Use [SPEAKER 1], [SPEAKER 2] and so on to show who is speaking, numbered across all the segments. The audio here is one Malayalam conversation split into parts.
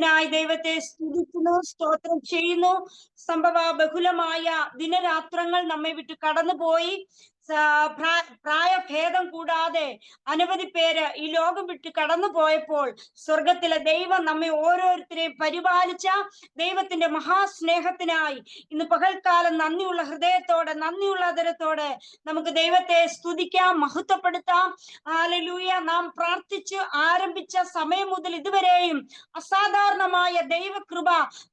[SPEAKER 1] അതിനായി ദൈവത്തെ സ്തുതിക്കുന്നു, സ്തോത്രം ചെയ്യുന്നു. സംഭവ ബഹുലമായ ദിനരാത്രങ്ങൾ നമ്മെ വിട്ട് കടന്നുപോയി. പ്രായഭേദം കൂടാതെ അനവധി പേര് ഈ ലോകം വിട്ട് കടന്നു പോയപ്പോൾ സ്വർഗത്തിലെ ദൈവം നമ്മെ ഓരോരുത്തരെയും പരിപാലിച്ച ദൈവത്തിന്റെ മഹാസ്നേഹത്തിനായി ഇന്ന് പകൽക്കാലം നന്ദിയുള്ള ഹൃദയത്തോടെ, നന്ദിയുള്ള ആദരത്തോടെ നമുക്ക് ദൈവത്തെ സ്തുതിക്കാം, മഹത്വപ്പെടുത്താം. ഹല്ലേലൂയ. നാം പ്രാർത്ഥിച്ച് ആരംഭിച്ച സമയം മുതൽ ഇതുവരെയും അസാധാരണമായ ദൈവകൃപ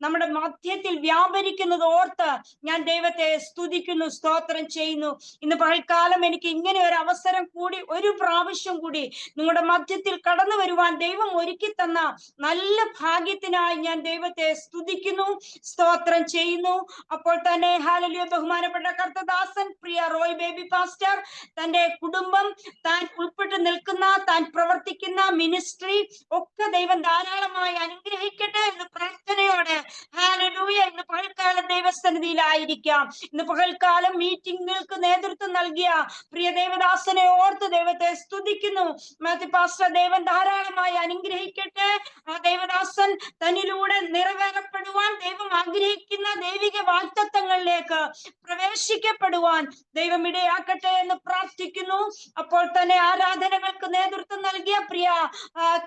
[SPEAKER 1] നമ്മുടെ മധ്യത്തിൽ വ്യാപരിക്കുന്നത് ഓർത്ത് ഞാൻ ദൈവത്തെ സ്തുതിക്കുന്നു, സ്തോത്രം ചെയ്യുന്നു. ഇന്ന് പകൽക്കാലം എനിക്ക് ഇങ്ങനെ ഒരു അവസരം കൂടി, ഒരു പ്രാവശ്യം കൂടി നിങ്ങളുടെ മധ്യത്തിൽ കടന്നു വരുവാൻ ദൈവം ഒരുക്കി തന്ന നല്ല ഭാഗ്യത്തിനായി ഞാൻ ദൈവത്തെ സ്തുതിക്കുന്നു, സ്തോത്രം ചെയ്യുന്നു. അപ്പോൾ തന്നെ ഹല്ലേലൂയ, ബഹുമാനപ്പെട്ട കർത്തദാസൻ പ്രിയ റോയ് ബേബി പാസ്റ്റർ, തന്റെ കുടുംബം, താൻ ഉൾപ്പെട്ട് നിൽക്കുന്ന, താൻ പ്രവർത്തിക്കുന്ന മിനിസ്ട്രി ഒക്കെ ദൈവം ധാരാളമായി അനുഗ്രഹിക്കട്ടെ എന്ന് പ്രാർത്ഥനയോടെ ഹല്ലേലൂയ ഇന്ന് പകൽക്കാലം ദൈവസന്നിധിയിലായിരിക്കാം. ഇന്ന് പകൽക്കാലം മീറ്റിംഗുകൾക്ക് നേതൃത്വം നൽകിയ പ്രിയ ദേവദാസനെ ഓർത്ത് ദൈവത്തെ സ്തുതിക്കുന്നു. മാത്യു പാസ്റ്റർ ദൈവം ധാരാളമായി അനുഗ്രഹിക്കട്ടെ. ആ ദേവദാസൻ തന്നിലൂടെ നിറവേറപ്പെടുവാൻ ദൈവം ആഗ്രഹിക്കുന്ന ദൈവിക വാഗ്ദത്തങ്ങളിലേക്ക് പ്രവേശിക്കപ്പെടുവാൻ ദൈവം ഇടയാക്കട്ടെ എന്ന് പ്രാർത്ഥിക്കുന്നു. അപ്പോൾ തന്നെ ആരാധനകൾക്ക് നേതൃത്വം നൽകിയ പ്രിയ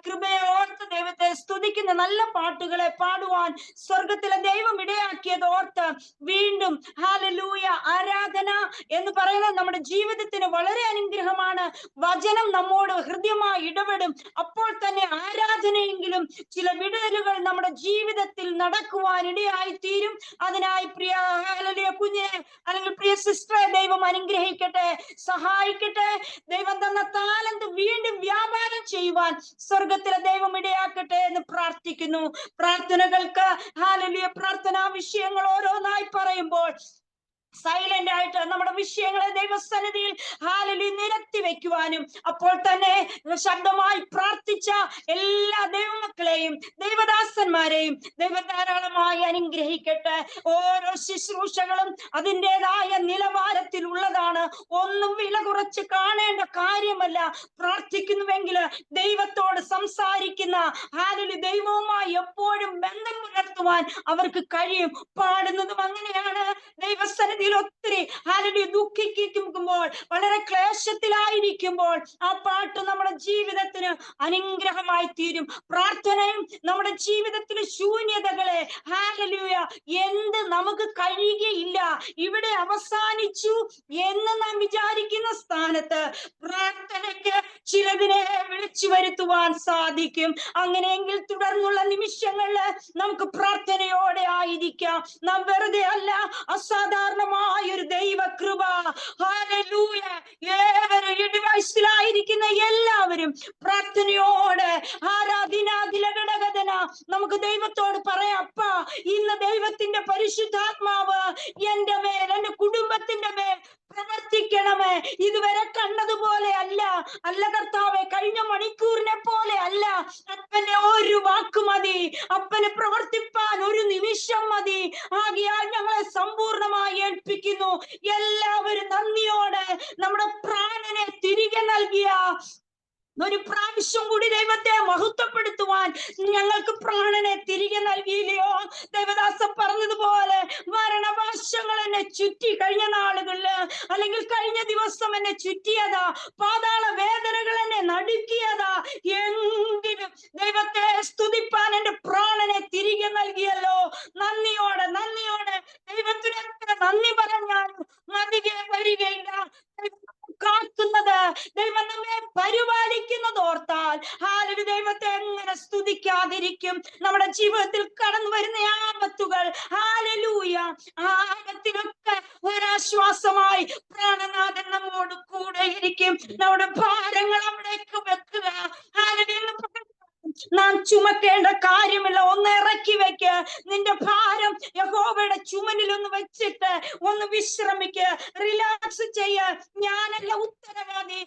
[SPEAKER 1] കൃപയെ ഓർത്ത് ദൈവത്തെ സ്തുതിക്കുന്ന, നല്ല പാട്ടുകളെ പാടുവാൻ സ്വർഗത്തിലെ ദൈവം ഇടയാക്കിയത് ഓർത്ത് വീണ്ടും ഹല്ലേലൂയ. ആരാധന എന്ന് പറയുന്നത് നമ്മുടെ ജീവിതത്തിന് വളരെ അനുഗ്രഹമാണ്. വചനം നമ്മോട് ഹൃദ്യമായി ഇടപെടും. അപ്പോൾ തന്നെ ആരാധനയെങ്കിലും ചില വിടലുകൾ നമ്മുടെ ജീവിതത്തിൽ നടക്കുവാൻ ഇടയായി തീരും. അതിനായി പ്രിയ ഹല്ലേലൂയ കുഞ്ഞെ അല്ലെങ്കിൽ പ്രിയ സിസ്റ്ററെ ദൈവം അനുഗ്രഹിക്കട്ടെ, സഹായിക്കട്ടെ. ദൈവം തന്ന താലന്ത് വീണ്ടും വ്യാപാരം ചെയ്യുവാൻ സ്വർഗത്തിലെ ദൈവം ഇടയാക്കട്ടെ എന്ന് പ്രാർത്ഥിക്കുന്നു. പ്രാർത്ഥനകൾക്ക് ഹല്ലേലൂയ, പ്രാർത്ഥനാ വിഷയങ്ങൾ ഓരോന്നായി പറയുമ്പോൾ സൈലന്റ് ആയിട്ട് നമ്മുടെ വിഷയങ്ങളെ ദൈവസന്നിധിയിൽ ഹല്ലേലൂയ നിരത്തി വെക്കുവാനും, അപ്പോൾ തന്നെ ശബ്ദമായി പ്രാർത്ഥിച്ച എല്ലാ ദൈവമക്കളെയും ദൈവദാസന്മാരെയും ദൈവം ധാരാളമായി അനുഗ്രഹിക്കട്ടെ. ഓരോ ശുശ്രൂഷകളും അതിൻ്റെതായ നിലവാരത്തിൽ ഉള്ളതാണ്. ഒന്നും വില കുറച്ച് കാണേണ്ട കാര്യമല്ല. പ്രാർത്ഥിക്കുന്നുവെങ്കിൽ ദൈവത്തോട് സംസാരിക്കുന്ന ഹല്ലേലൂയ ദൈവവുമായി എപ്പോഴും ബന്ധം പുലർത്തുവാൻ അവർക്ക് കഴിയും. പാടുന്നതും അങ്ങനെയാണ്. ദൈവസന്നിധി ഒത്തിരി ഹല്ലേലൂയ ദുഃഖിക്കുമ്പോൾ, വളരെ ക്ലേശത്തിലായിരിക്കുമ്പോൾ ആ പാട്ട് നമ്മുടെ ജീവിതത്തിന് അനുഗ്രഹമായി തീരും. പ്രാർത്ഥനയും നമ്മുടെ ജീവിതത്തിലെ ശൂന്യതകളെ ഹല്ലേലൂയ എന്ത് നമുക്ക് കഴിയുകയില്ല, ഇവിടെ അവസാനിച്ചു എന്ന് നാം വിചാരിക്കുന്ന സ്ഥാനത്ത് പ്രാർത്ഥനയ്ക്ക് ചിലതിനെ വിളിച്ചു വരുത്തുവാൻ സാധിക്കും. അങ്ങനെയെങ്കിൽ തുടർന്നുള്ള നിമിഷങ്ങളിൽ നമുക്ക് പ്രാർത്ഥനയോടെ ആയിരിക്കാം. നാം വെറുതെ അല്ല, അസാധാരണമായ ഒരു ദൈവകൃപ. ഹല്ലേലൂയ. ഏവരും ഈ ഡിവൈസിലായിരിക്കുന്ന എല്ലാവരും പ്രാർത്ഥനയോടെ ആരാധനാതിലഘടകഥന നമുക്ക് ദൈവത്തോട് പറയാം. അപ്പാ, ഇന്ന് ദൈവത്തിന്റെ പരിശുദ്ധാത്മാവ് എന്റെ മേൽ, എന്റെ കുടുംബത്തിന്റെ മേൽ പ്രവർത്തിക്കണമേ. ഇതുവരെ കണ്ടതുപോലെ അല്ല കർത്താവെ, കഴിഞ്ഞ മണിക്കൂറിനെ പോലെ അല്ല. അപ്പന്റെ ഒരു വാക്ക് മതി, അപ്പന് പ്രവർത്തിപ്പാൻ ഒരു നിമിഷം മതി. ആകയാൽ ഞങ്ങളെ സമ്പൂർണമായി ഏൽപ്പിക്കുന്നു. എല്ലാവരും നന്ദിയോടെ നമ്മുടെ പ്രാണനെ തിരികെ നൽകിയ ഒരു പ്രാവശ്യം കൂടി ദൈവത്തെ മഹത്വപ്പെടുത്തുവാൻ ഞങ്ങൾക്ക് പ്രാണനെ തിരികെ നൽകിയില്ലയോ? ദേവദാസൻ പറഞ്ഞതുപോലെ മരണപാശങ്ങൾ എന്നെ ചുറ്റി കഴിഞ്ഞ നാളുകളില്, അല്ലെങ്കിൽ കഴിഞ്ഞ ദിവസം എന്നെ ചുറ്റിയതാ, പാതാള വേദനകൾ എന്നെ നടുക്കിയതാ. എങ്കിലും ദൈവത്തെ സ്തുതിപ്പാൻ എന്റെ പ്രാണനെ തിരികെ നൽകിയല്ലോ. നന്ദിയോടെ ദൈവത്തിന് എത്ര നന്ദി പറഞ്ഞാലും അധികം വരികയില്ല. കാക്കുന്നത്, ദൈവം നമ്മെ പരിപാലിക്കുന്നത് ഓർത്താൽ ഹല്ലേലൂയ ദൈവത്തെ എങ്ങനെ സ്തുതിക്കാതിരിക്കും? നമ്മുടെ ജീവിതത്തിൽ കടന്നു വരുന്ന ആപത്തുകൾ, ഹല്ലേലൂയ, ആപത്തിനൊക്കെ ഒരാശ്വാസമായി പ്രാണനാഥൻ നമ്മോട് കൂടെ ഇരിക്കും. നമ്മുടെ ഭാരങ്ങൾ അവിടേക്ക് വെക്കുക. ഹല്ലേലൂയ. നാം ചുമക്കേണ്ട കാര്യമില്ല. ഒന്ന് ഇറക്കി വെക്ക്. നിന്റെ ഭാരം യഹോവയുടെ ചുമലിൽ ഒന്ന് വെച്ചിട്ട് ഒന്ന് വിശ്രമിക്ക്, റിലാക്സ് ചെയ്യ. ഞാനല്ല ഉത്തരവാദി,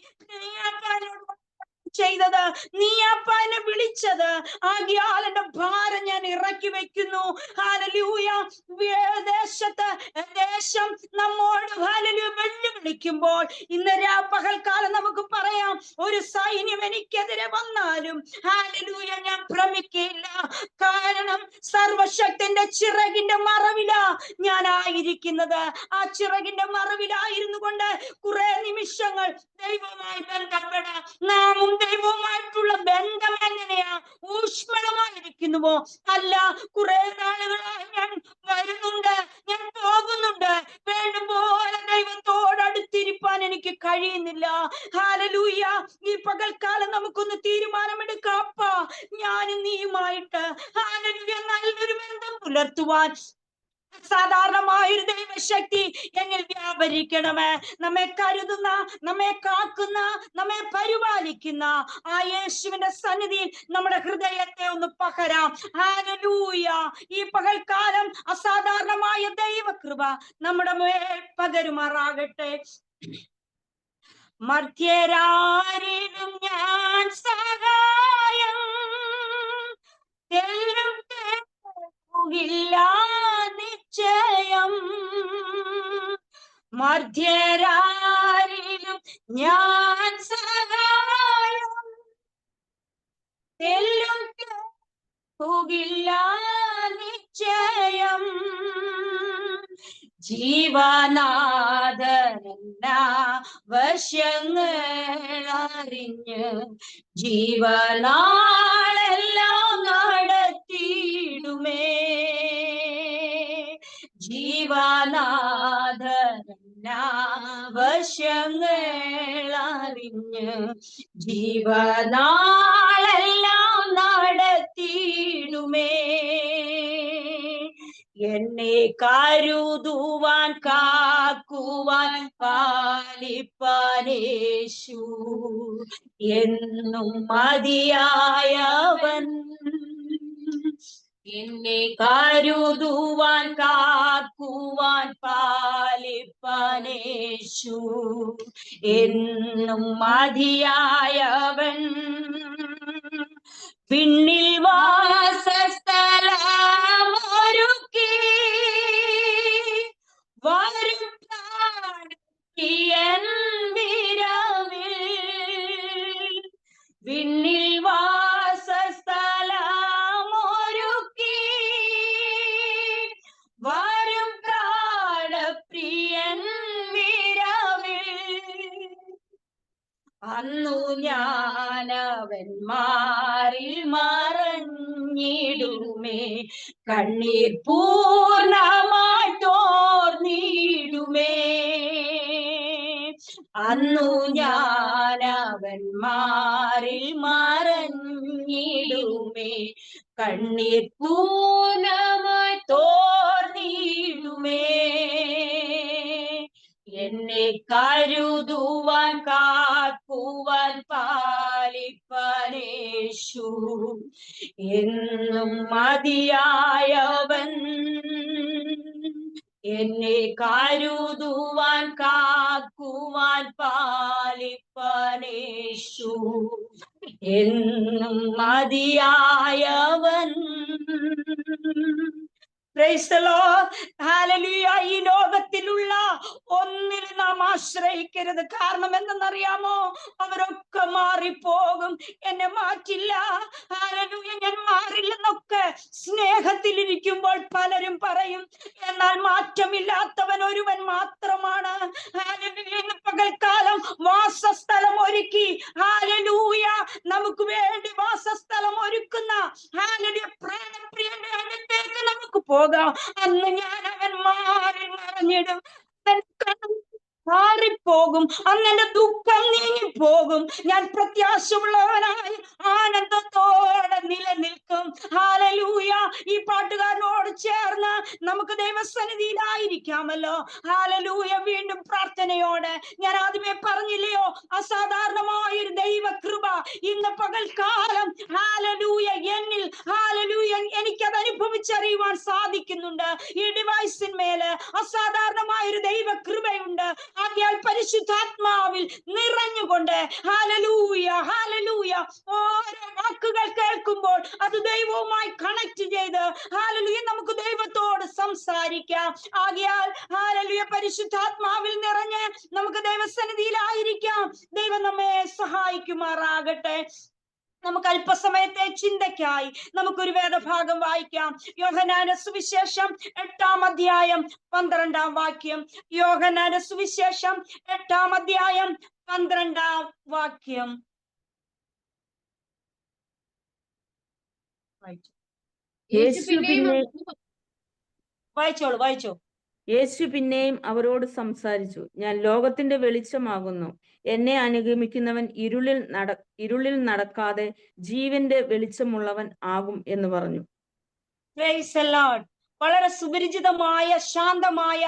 [SPEAKER 1] ചെയ്തത് നീയാപ്പാനെ വിളിച്ചത്. ആകിയാൽ എന്റെ ഭാരം ഞാൻ ഇറക്കി വെക്കുന്നു. ഹല്ലേലൂയ. ദേശം നമ്മോട് ഹല്ലേലൂയ വെല്ലുവിളിക്കുമ്പോൾ ഇന്ന് പകൽക്കാലം നമുക്ക് പറയാം, ഒരു സൈന്യം എനിക്കെതിരെ വന്നാലും ഹല്ലേലൂയ ഞാൻ ഭ്രമിക്കില്ല. കാരണം സർവശക്തന്റെ ചിറകിന്റെ മറവിലാ ഞാനായിരിക്കുന്നത്. ആ ചിറകിന്റെ മറവിലായിരുന്നു കൊണ്ട് കുറെ നിമിഷങ്ങൾ ദൈവവുമായി ബന്ധപ്പെടാം. നാമും ദൈവവുമായിട്ടുള്ള ബന്ധം എങ്ങനെയാ? ഊഷ്മളമായിരിക്കുന്നുവോ? അല്ല, കുറെ നാളുകളായി ഞാൻ വരുന്നുണ്ട്, ഞാൻ പോകുന്നുണ്ട്, വേണ്ടുപോലെ ദൈവത്തോട് അടുത്തിരിപ്പാൻ എനിക്ക് കഴിയുന്നില്ല. ഹല്ലേലൂയ. ഈ പകൽക്കാലം നമുക്കൊന്ന് തീരുമാനമെടുക്കാം. അപ്പാ, ഞാനും നീയുമായിട്ട് ഹല്ലേലൂയ നല്ലൊരു ബന്ധം പുലർത്തുവാൻ സാധാരണമായൊരു ദൈവശക്തി എന്നിൽ വ്യാപരിക്കണമേ. നമ്മെ കരുതുന്ന, നമ്മെ കാക്കുന്ന, നമ്മെ പരിപാലിക്കുന്ന ആ യേശുവിന്റെ സന്നിധിയിൽ നമ്മുടെ ഹൃദയത്തെ ഒന്ന് പകരാം. ഹല്ലേലൂയ. ഈ പകൽക്കാലം അസാധാരണമായ ദൈവകൃപ നമ്മുടെ മേൽ പകരുമാറാകട്ടെ. മർത്യരാരിലും ഞാൻ സഹായം തേടും, തേടുകില്ല നിശ്ചയം. മർത്യരാരിലും ഞാൻ സഹായം തെല്ലും തേടുകില്ല നിശ്ചയം. ജീവനാഥനെന്നാ വശങ്ങളറിഞ്ഞ് ജീവനാളെല്ലാം നടത്തിയിടുമേ. ജീവനാഥനെന്നാ വശങ്ങളറിഞ്ഞ് ജീവനാളെല്ലാം നടത്തിയിടുമേ. എന്നെ കരുതുവാൻ കാക്കുവാൻ പാലിപ്പാനേശു എന്നും മതിയായവൻ. എന്നെ കരുതുവാൻ കാക്കുവാൻ പാലിപ്പാനേശു എന്നും മതിയായവൻ. പിന്നിൽ വാസസ്ഥലമൊരുക്കി വരും പ്രാണപ്രിയൻ വിരവിൽ. പിന്നിൽ വാസസ്ഥലമൊരുക്കി വരും പ്രാണപ്രിയൻ വിരവിൽ. അന്നു ഞാനവന്മാരിൽ മറഞ്ഞിടുമേ, കണ്ണീർ പൂർണ്ണമായി തോർന്നിടുമേ. അന്നു ഞാനവന്മാരിൽ മറഞ്ഞിടുമേ, കണ്ണീർ പൂർണ്ണമായി തോർന്നിടുമേ. എന്നെ കരുതുവാൻ കാക്കുവാൻ പാലിപ്പാനേശു എന്നും മതിയായവൻ. എന്നെ കരുതുവാൻ കാക്കുവാൻ പാലിപ്പാനേശു എന്നും മതിയായവൻ. Praise the lord. ഹല്ലേലൂയ. ഈ ലോകത്തിലുള്ള ഒന്നിലും നാം ആശ്രയിക്കരുത്. കാരണം എന്തെന്നറിയാമോ? അവരൊക്കെ മാറിപ്പോകും, എന്നെ മാറ്റില്ല. ഹല്ലേലൂയ. ഞാൻ മാറില്ലെന്നൊക്കെ സ്നേഹത്തിലിരിക്കുമ്പോൾ പലരും പറയും. എന്നാൽ മാറ്റമില്ലാത്തവൻ ഒരുവൻ മാത്രമാണ്. ഹല്ലേലൂയ. ഇന്ന് പകൽക്കാലം വാസസ്ഥലം ഒരുക്കി, ഹല്ലേലൂയ, നമുക്ക് വേണ്ടി വാസസ്ഥലം ഒരുക്കുന്ന ഹല്ലേലൂയ പ്രാണപ്രിയന്റെ അടുത്തേക്ക് നമുക്ക് പോകാം. അന്ന് ഞാൻ അവന്മാരിൽ മറഞ്ഞിടും, മാറിപ്പോകും, അന്നെന്റെ ദുഃഖം നീങ്ങിപ്പോകും. ഞാൻ പ്രത്യാശയുള്ളവനായി ആനന്ദത്തോടെ നിലനിൽക്കും. ഹല്ലേലൂയ. ഈ പാട്ടുകാരനോട് ചേർന്ന് നമുക്ക് ദൈവസന്നിധിയിലായിരിക്കാമല്ലോ. ഹല്ലേലൂയ. വീണ്ടും പ്രാർത്ഥനയോടെ, ഞാൻ ആദ്യമേ പറഞ്ഞില്ലയോ, അസാധാരണമായൊരു ദൈവകൃപ ഇന്ന് പകൽക്കാലം ഹല്ലേലൂയ എന്നിൽ ഹല്ലേലൂയ എനിക്കത് അനുഭവിച്ചറിയുവാൻ സാധിക്കുന്നുണ്ട്. ഈ ഡിവൈസിന്മേല് അസാധാരണമായൊരു ദൈവകൃപയുണ്ട്. ആകയാൽ പരിശുദ്ധാത്മാവിൽ നിറഞ്ഞുകൊണ്ട് ഹല്ലേലൂയ ഹല്ലേലൂയ ഓരോ വാക്കുകൾ കേൾക്കുമ്പോൾ അത് ദൈവവുമായി കണക്ട് ചെയ്ത് ഹല്ലേലൂയ നമുക്ക് ദൈവത്തോട് സംസാരിക്കാം. ആകയാൽ ഹല്ലേലൂയ പരിശുദ്ധാത്മാവിൽ നിറഞ്ഞ് നമുക്ക് ദൈവസന്നിധിയിലായിരിക്കാം. ദൈവം നമ്മെ സഹായിക്കുമാറാകട്ടെ. നമുക്ക് അല്പസമയത്തെ ചിന്തയ്ക്കായി നമുക്കൊരു വേദഭാഗം വായിക്കാം. യോഹന്നാന്റെ സുവിശേഷം 8-ാം അധ്യായം 12-ാം വാക്യം. യോഹന്നാന്റെ സുവിശേഷം 8-ാം അധ്യായം 12-ാം വാക്യം. വായിച്ചോ.
[SPEAKER 2] യേശു പിന്നെയും അവരോട് സംസാരിച്ചു, ഞാൻ ലോകത്തിന്റെ വെളിച്ചമാകുന്നു. എന്നെ അനുഗമിക്കുന്നവൻ ഇരുളിൽ നടക്കാതെ ജീവന്റെ വെളിച്ചമുള്ളവൻ ആകും എന്ന് പറഞ്ഞു.
[SPEAKER 1] Praise the Lord. വളരെ സുപരിചിതമായ, ശാന്തമായ,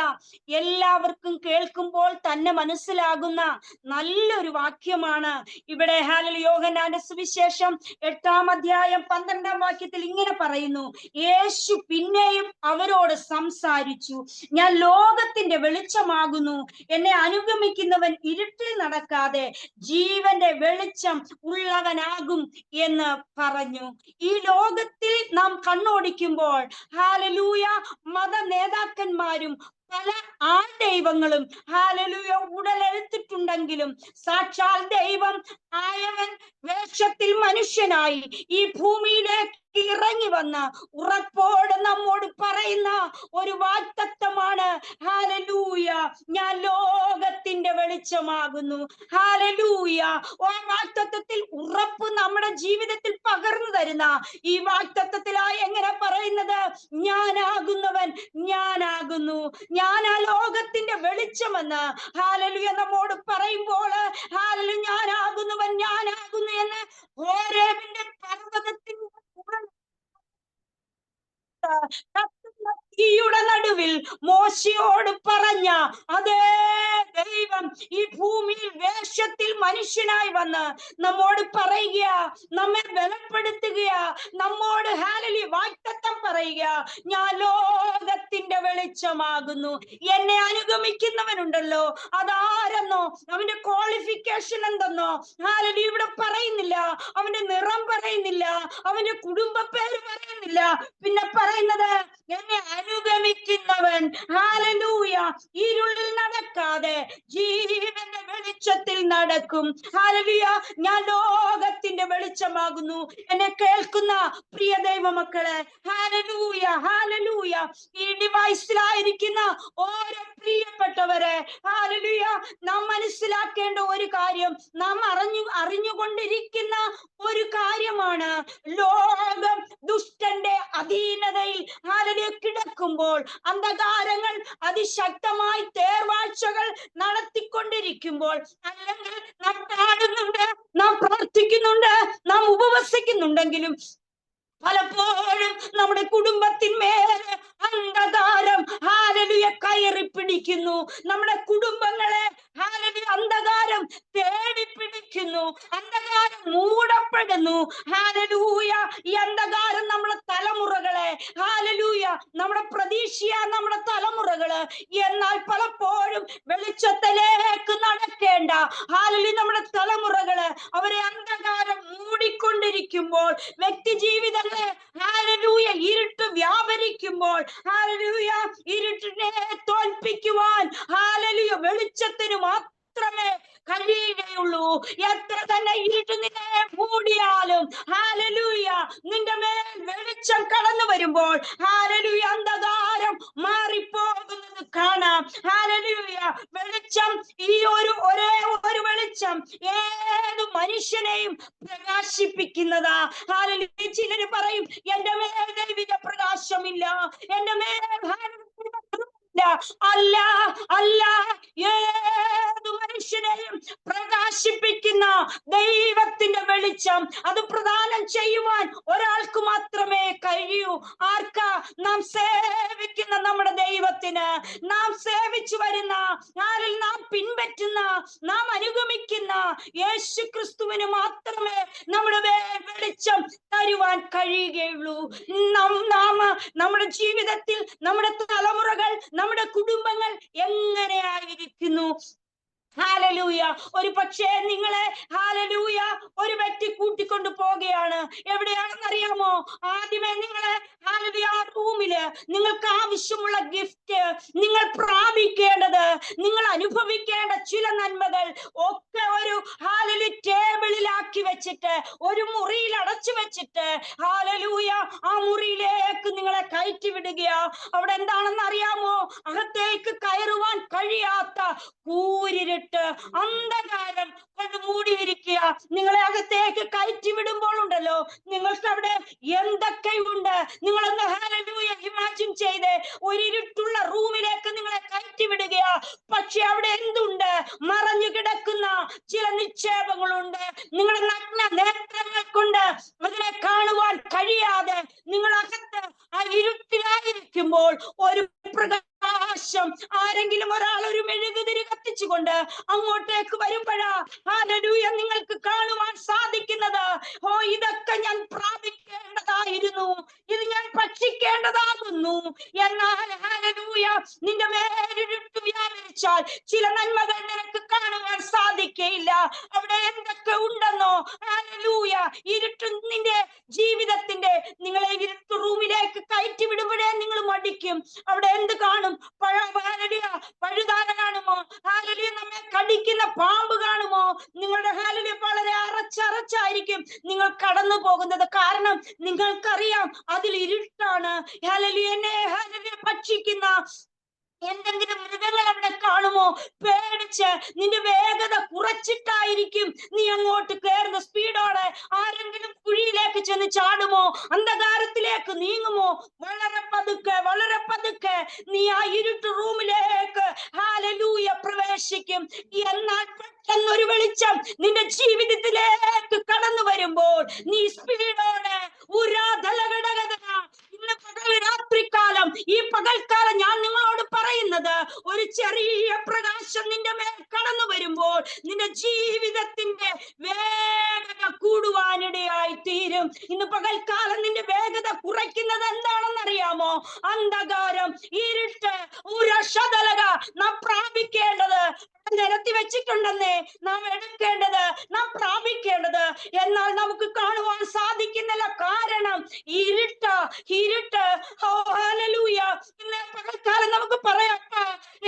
[SPEAKER 1] എല്ലാവർക്കും കേൾക്കുമ്പോൾ തന്നെ മനസ്സിലാകുന്ന നല്ലൊരു വാക്യമാണ് ഇവിടെ. യോഹന്നാന്റെ സുവിശേഷം 8-ാം അധ്യായം 12-ാം വാക്യത്തിൽ ഇങ്ങനെ പറയുന്നു, യേശു പിന്നെയും അവരോട് സംസാരിച്ചു, ഞാൻ ലോകത്തിന്റെ വെളിച്ചമാകുന്നു. എന്നെ അനുഗമിക്കുന്നവൻ ഇരുട്ടിൽ നടക്കാതെ ജീവന്റെ വെളിച്ചം ഉള്ളവനാകും എന്ന് പറഞ്ഞു. ഈ ലോകത്തിൽ നാം കണ്ണോടിക്കുമ്പോൾ ഹല്ലേലൂയ, മത നേതാക്കന്മാരും പല ദൈവങ്ങളും ഹല്ലേലൂയ ഉടലെടുത്തിട്ടുണ്ടെങ്കിലും സാക്ഷാൽ ദൈവം ആയവൻ വേഷത്തിൽ മനുഷ്യനായി ഈ ഭൂമിയിലേക്ക് ഇറങ്ങി വന്ന് ഉറപ്പോടെ നമ്മോട് പറയുന്ന ഒരു വാഗ്ദത്തമാണ് ഹല്ലേലൂയ, ഞാൻ ലോകത്തിന്റെ വെളിച്ചമാകുന്നു. ഹല്ലേലൂയ. ആ വാഗ്ദത്തത്തിൽ ഉറപ്പ് നമ്മുടെ ജീവിതത്തിൽ പകർന്നു തരുന്ന ഈ വാഗ്ദത്തത്തിലായി എങ്ങനെ പറയുന്നത്, ഞാനാകുന്നവൻ ഞാനാകുന്നു, ഞാൻ ആ ലോകത്തിന്റെ വെളിച്ചമെന്ന് ഹല്ലേലൂയ നമ്മോട് പറയുമ്പോൾ ഹല്ലേലൂയ, ഞാനാകുന്നവൻ ഞാനാകുന്നു എന്ന് ഹോരേബിന്റെ പർവ്വതത്തിന്റെ തീയുടെ നടുവിൽ മോശയോട് പറഞ്ഞ അതേ ദൈവം ഈ ഭൂമിയിൽ വേഷത്തിൽ മനുഷ്യനായി വന്ന് നമ്മോട് പറയുക, നമ്മെ ബലപ്പെടുത്തുക, നമ്മോട് ഹല്ലേലൂയ വാഗ്ദത്തം പറയുക, ഞാൻ ലോകത്തിന്റെ വെളിച്ചമാകുന്നു. എന്നെ അനുഗമിക്കുന്നവനുണ്ടല്ലോ, അതാരെന്നോ, അവന്റെ ക്വാളിഫിക്കേഷൻ എന്തെന്നോ ഹല്ലേലൂയ ഇവിടെ പറയുന്നില്ല, അവന്റെ നിറം പറയുന്നില്ല, അവന്റെ കുടുംബ പേര് പറയുന്നില്ല. പിന്നെ പറയുന്നത്, എന്നെ അനുഗമിക്കുന്നവൻ ഹല്ലേലൂയ ഇരുളിൽ നടക്കാതെ ജീവന്റെ വെളിച്ചത്തിൽ നടക്കും. ഹല്ലേലൂയ, ഞാൻ ലോകത്തിന്റെ വെളിച്ചമാകുന്നു. എന്നെ കേൾക്കുന്ന പ്രിയ ദൈവമക്കളെ, ഹല്ലേലൂയ ഹല്ലേലൂയ, ഈ ഡിവൈസിലായിരിക്കുന്ന ഓരോ പ്രിയപ്പെട്ടവരെ ഹല്ലേലൂയ, നാം മനസ്സിലാക്കേണ്ട ഒരു കാര്യം, നാം അറിഞ്ഞുകൊണ്ടിരിക്കുന്ന ഒരു കാര്യമാണ്, ലോകം ദുഷ്ടന്റെ അധീനതയിൽ ഹല്ലേലൂയ കിടക്കുമ്പോൾ, അന്ധകാരങ്ങൾ അതിശക്തമായി തേർവാഴ്ചകൾ നടത്തിക്കൊണ്ടിരിക്കുമ്പോൾ, അല്ലെങ്കിൽ നാം പാടുന്നുണ്ട്, നാം പ്രാർത്ഥിക്കുന്നുണ്ട്, നാം ഉപവസിക്കുന്നുണ്ടെങ്കിലും പലപ്പോഴും നമ്മുടെ കുടുംബത്തിന്മേൽ അന്ധകാരം ഹല്ലേലൂയ കയറി പിടിക്കുന്നു. നമ്മുടെ കുടുംബങ്ങളെ ഹല്ലേലൂയ അന്ധകാരം തേടി പിടിക്കുന്നു, അന്ധകാരം മൂടപ്പെടുന്നു. ഹല്ലേലൂയ, ഈ അന്ധകാരം നമ്മുടെ തലമുറകളെ ഹല്ലേലൂയ, നമ്മുടെ പ്രതീക്ഷയ നമ്മുടെ തലമുറകള്, എന്നാൽ പലപ്പോഴും വെളിച്ചത്തിലേക്ക് നടക്കേണ്ട ഹല്ലേലൂയ നമ്മുടെ തലമുറകള് അവരെ അന്ധകാരം മൂടിക്കൊണ്ടിരിക്കുമ്പോൾ, വ്യക്തി ജീവിതങ്ങളെ ഹല്ലേലൂയ ഇരുട്ട് വ്യാപരിക്കുമ്പോൾ, ഹല്ലേലൂയ ഇരുട്ടിനെ തോൽപ്പിക്കുവാൻ ഹല്ലേലൂയ വെളിച്ചത്തിന് മാത്രമേ കഴിയുകയുള്ളൂ. എത്ര തന്നെ ഇരുട്ട് നിന്നെ മൂടിയാലും ഹല്ലേലൂയ നിന്റെ മേൽ വെളിച്ചം കടന്നു വരുമ്പോൾ ഹല്ലേലൂയ അന്ധകാരം മാറിപ്പോകുന്നത് കാണാം. ഹല്ലേലൂയ, വെളിച്ചം, ഈ ഒരേ ഒരു വെളിച്ചം ഏത് മനുഷ്യനെയും പ്രകാശിപ്പിക്കുന്നതാ. ഹല്ലേലൂയ, ചിലര് പറയും, എന്റെ മേൽ ദൈവിക പ്രകാശമില്ല, എന്റെ മേൽ അല്ല അല്ല, ഏത് മനുഷ്യനെയും പ്രകാശിപ്പിക്കുന്ന ദൈവത്തിന്റെ വെളിച്ചം അത് പ്രദാനം ചെയ്യുവാൻ ഒരാൾക്ക് മാത്രമേ കഴിയൂ. ആർക്കാ? നാം സേവിക്കുന്ന നമ്മുടെ ദൈവത്തിന്, നാം സേവിച്ചു വരുന്ന, നാം പിൻപറ്റുന്ന, നാം അനുഗമിക്കുന്ന യേശു ക്രിസ്തുവിന് മാത്രമേ നമ്മുടെ വെളിച്ചം തരുവാൻ കഴിയുകയുള്ളൂ. നമ്മുടെ ജീവിതത്തിൽ നമ്മുടെ തലമുറകൾ, നമ്മുടെ കുടുംബങ്ങൾ എങ്ങനെയായിരിക്കുന്നു? ഹല്ലേലൂയ, ഒരു പക്ഷേ നിങ്ങളെ ഹല്ലേലൂയ ഒരു വ്യക്തി കൂട്ടിക്കൊണ്ടു പോകുകയാണ്. എവിടെയാണെന്ന് അറിയാമോ? ആദ്യമേ നിങ്ങളെ ഹല്ലേലൂയ റൂമില് നിങ്ങൾക്ക് ആവശ്യമുള്ള ഗിഫ്റ്റ്, നിങ്ങൾ പ്രാപിക്കേണ്ടത്, നിങ്ങൾ അനുഭവിക്കേണ്ട ചില നന്മകൾ ഒക്കെ ഒരു ടേബിളിലാക്കി വെച്ചിട്ട്, ഒരു മുറിയിൽ അടച്ചു വെച്ചിട്ട്, ഹാലലൂയ, ആ മുറിയിലേക്ക് നിങ്ങളെ കയറ്റി വിടുകയാ. അവിടെ എന്താണെന്ന് അറിയാമോ? അകത്തേക്ക് കയറുവാൻ കഴിയാത്ത കൂരിരുട്ട്, അന്ധകാരം കൊണ്ട് മൂടിയിരിക്കുക. നിങ്ങളെ അകത്തേക്ക് കയറ്റി വിടുമ്പോൾ ഉണ്ടല്ലോ, നിങ്ങൾക്ക് അവിടെ എന്തൊക്കെയുണ്ട്? നിങ്ങളൊന്ന് ഹാലലൂയ ഇമാജിൻ ചെയ്ത് ഒരു ഇരുട്ടുള്ള റൂമിലേക്ക് നിങ്ങളെ കയറ്റി വിടുകയാ. പക്ഷെ അവിടെ എന്തുണ്ട്? മറഞ്ഞു കിടക്കുന്ന ചില നിക്ഷേപങ്ങളുണ്ട്. നിങ്ങളുടെ നഗ്ന നേത്രങ്ങൾ കൊണ്ട് അതിനെ കാണുവാൻ കഴിയാതെ നിങ്ങൾ അകത്ത് ആ ഇരുട്ടിലായിരിക്കുമ്പോൾ ഒരു പ്രകാശം, ആരെങ്കിലും ഒരാൾ ഒരു മെഴുകുതിരി കത്തിച്ചുകൊണ്ട് അങ്ങോട്ടേക്ക് വരുമ്പോഴാ ഹല്ലേലൂയ നിങ്ങൾക്ക് കാണുവാൻ സാധിക്കുന്നത്. ഓ, ഇതൊക്കെ ഞാൻ പ്രാപിക്കേണ്ടതായിരുന്നു, ഇത് ഞാൻ ഭക്ഷിക്കേണ്ടതാകുന്നു. എന്നാൽ ഹല്ലേലൂയ നിന്റെ മേലിരുട്ട് വ്യാപരിച്ചാൽ ചില നന്മകൾ നിനക്ക് കാണുവാൻ സാധിക്കയില്ല. അവിടെ എന്തൊക്കെ ഉണ്ടെന്നോ, ഹല്ലേലൂയ, ഇരുട്ട് നിന്റെ ജീവിതത്തിന്റെ, നിങ്ങളെ ഇരുട്ട് റൂമിലേക്ക് കയറ്റി വിടുമ്പോഴേ നിങ്ങൾ മടിക്കും. അവിടെ എന്ത് കാണും? പഴുതാര കാണുമോ? ഹാലലിയ നമ്മെ കടിക്കുന്ന പാമ്പ് കാണുമോ? നിങ്ങളുടെ ഹാലലിയ വളരെ അറച്ചായിരിക്കും നിങ്ങൾ കടന്നു പോകുന്നത്. കാരണം നിങ്ങൾക്കറിയാം അതിൽ ഇരുട്ടാണ്. ഹാലലിയനെ ഹാലലിയ ഭക്ഷിക്കുന്ന എന്തെങ്കിലും മൃഗങ്ങൾ അവിടെ കാണുമോ? പേടിച്ച് നിന്റെ വേഗത കുറച്ചിട്ടായിരിക്കും നീ അങ്ങോട്ട് കയറുന്ന. സ്പീഡോടെ ആരെങ്കിലും കുഴിയിലേക്ക് ചെന്ന് ചാടുമോ? അന്ധകാരത്തിലേക്ക് നീങ്ങുമോ? വളരെ പതുക്കെ നീ ആ ഇരുട്ട് റൂമിലേക്ക് ഹാലലൂയ പ്രവേശിക്കും. എന്നാൽ പെട്ടെന്നൊരു വെളിച്ചം നിന്റെ ജീവിതത്തിലേക്ക് കടന്നു വരുമ്പോൾ നീ സ്പീഡോടെ ഇന്ന് രാത്രികാലം, ഈ പകൽക്കാലം ഞാൻ നിങ്ങളോട് പറയുന്നത്, ഒരു ചെറിയ പ്രകാശം നിന്റെ മേൽ കടന്നു വരുമ്പോൾ നിന്റെ ജീവിതത്തിന്റെ വേഗത കൂടുവാനിടയായി തീരും. ഇന്ന് പകൽക്കാലം നിന്റെ വേഗത കുറയ്ക്കുന്നത് എന്താണെന്നറിയാമോ? അന്ധകാരം, ഇരുട്ട്, നാം പ്രാപിക്കേണ്ടത് നിരത്തി വെച്ചിട്ടുണ്ടെന്നേ, നാം എടുക്കേണ്ടത്, നാം പ്രാപിക്കേണ്ടത്. എന്നാൽ നമുക്ക് കാണുവാൻ സാധിക്കുന്നില്ല. കാരണം ഇരുട്ട്. ഹല്ലേലൂയ. ഇന്ന് പകൽക്കാലം നമുക്ക് പറയാം,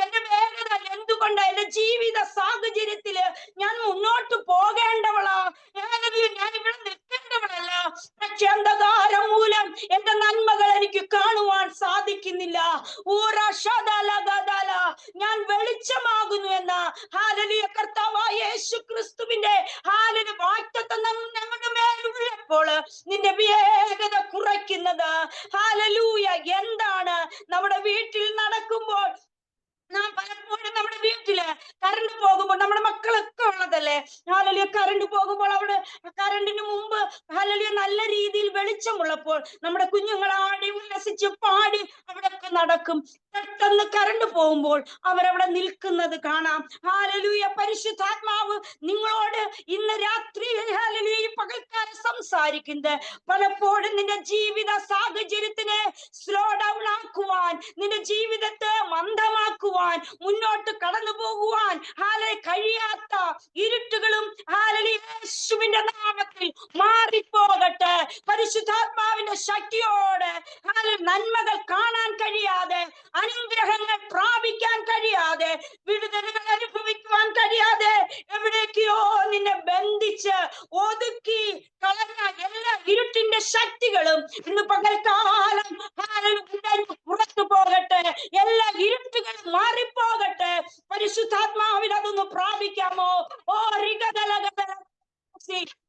[SPEAKER 1] എന്റെ വേഗത എന്തുകൊണ്ട്? എന്റെ ജീവിത സാഹചര്യത്തില് ഞാൻ മുന്നോട്ട് പോകേണ്ടവളാ, ഞാൻ ഇവിടെ നിൽക്കേണ്ടവളല്ല. പക്ഷെ അന്ധകാരം മൂലം എന്റെ നന്മകൾ എനിക്ക് കാണുവാൻ സാധിക്കുന്നില്ല. ഞാൻ വെളിച്ചമാകുന്നു എന്ന ഹാലലിയ കർത്താവായ യേശു ക്രിസ്തുവിന്റെ ഹാലലി വാഗ്ദത്തം ഞങ്ങളുടെ മേലുള്ളപ്പോൾ നിന്റെ വേഗത കുറയ്ക്കുന്നത് ഹാലലൂയ എന്താണ്? നമ്മുടെ വീട്ടിൽ നടക്കുമ്പോൾ, നാം പലപ്പോഴും നമ്മുടെ വീട്ടില് കറണ്ട് പോകുമ്പോൾ, നമ്മുടെ മക്കളൊക്കെ ഉള്ളതല്ലേ, ഹാലലിയ കറണ്ട് പോകുമ്പോൾ അവിടെ കറണ്ടിന് മുമ്പ് ഹാലലിയ നല്ല രീതിയിൽ വെളിച്ചമുള്ളപ്പോൾ നമ്മുടെ കുഞ്ഞുങ്ങൾ ആടി ഉല്ലസിച്ച് പാടി അവിടെയൊക്കെ നടക്കും. പെട്ടെന്ന് കറണ്ട് പോകുമ്പോൾ അവരവിടെ നിൽക്കുന്നത് കാണാം. ഹാലലൂയ. പരിശുദ്ധാത്മാവ് നിങ്ങളോട് ഇന്ന് രാത്രി ഹാലലൂയ ഈ പകൽക്കാലം സംസാരിക്കുന്നത്, പലപ്പോഴും നിന്റെ ജീവിത സാഹചര്യത്തിനെ സ്ലോ ഡൗൺ ആക്കുവാൻ, നിന്റെ ജീവിതത്തെ മന്ദമാക്കുവാൻ, മുന്നോട്ട് കടന്നു പോകുവാൻ കഴിയാത്ത ഇരുട്ടുകളും യേശുവിന്റെ നാമത്തിൽ മാറിപ്പോകട്ടെ. പരിശുദ്ധാത്മാവിന്റെ ശക്തിയോടെ നന്മകൾ കാണാൻ കഴിയാതെ, അനുഗ്രഹങ്ങൾ പ്രാപിക്കാൻ കഴിയാതെ, വിടുതലുകൾ അനുഭവിക്കുവാൻ കഴിയാതെ എവിടേക്കോ നിന്നെ ബന്ധിച്ച് ഒതുക്കി കളഞ്ഞ എല്ലാ ഇരുട്ടിന്റെ ശക്തികളും ഇന്ന് പകൽക്കാലം പുറത്തു പോകട്ടെ. എല്ലാ ഇരുട്ടുകളും മാറിപ്പോകട്ടെ. പരിശുദ്ധാത്മാവിൽ അതൊന്ന് പ്രാപിക്കാമോ?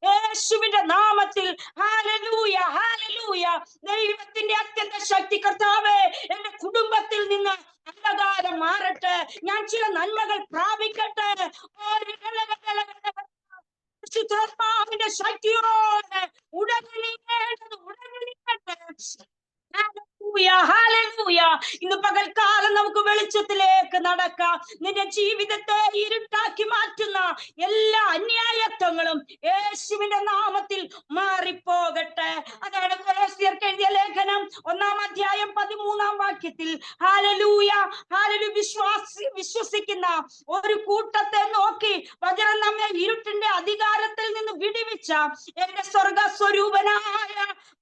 [SPEAKER 1] യേശുവിന്റെ നാമത്തിൽ ഹല്ലേലൂയ, ഹല്ലേലൂയ. ദൈവത്തിന്റെ അത്യന്ത ശക്തി കർത്താവേ, എന്റെ കുടുംബത്തിൽ നിന്ന് അന്ധകാരം മാറട്ടെ. ഞാൻ ചില നന്മകൾ പ്രാപിക്കട്ടെ. പരിശുദ്ധാത്മാവിന്റെ ശക്തിയോടെ ഉടനീങ്ങേണ്ടത് ഉടനീങ്ങട്ടെ. ഇന്ന് പകൽക്കാലം നമുക്ക് വെളിച്ചത്തിലേക്ക് നടക്കാം. നിന്റെ ജീവിതത്തെ ഇരുട്ടാക്കി മാറ്റുന്ന എല്ലാ അന്യായത്വങ്ങളും യേശുവിന്റെ നാമത്തിൽ മാറിപ്പോകട്ടെ. അതാണ് കൊലോസ്യർക്ക് എഴുതിയ ലേഖനം 1-ാം അധ്യായം 13-ാം വാക്യത്തിൽ ഹല്ലേലൂയ, വിശ്വസിക്കുന്ന ഒരു കൂട്ടത്തെ നോക്കി വചനം നമ്മെ ഇരുട്ടിന്റെ അധികാരത്തിൽ നിന്ന് വിടുവിച്ച എന്റെ സ്വർഗസ്വരൂപനായ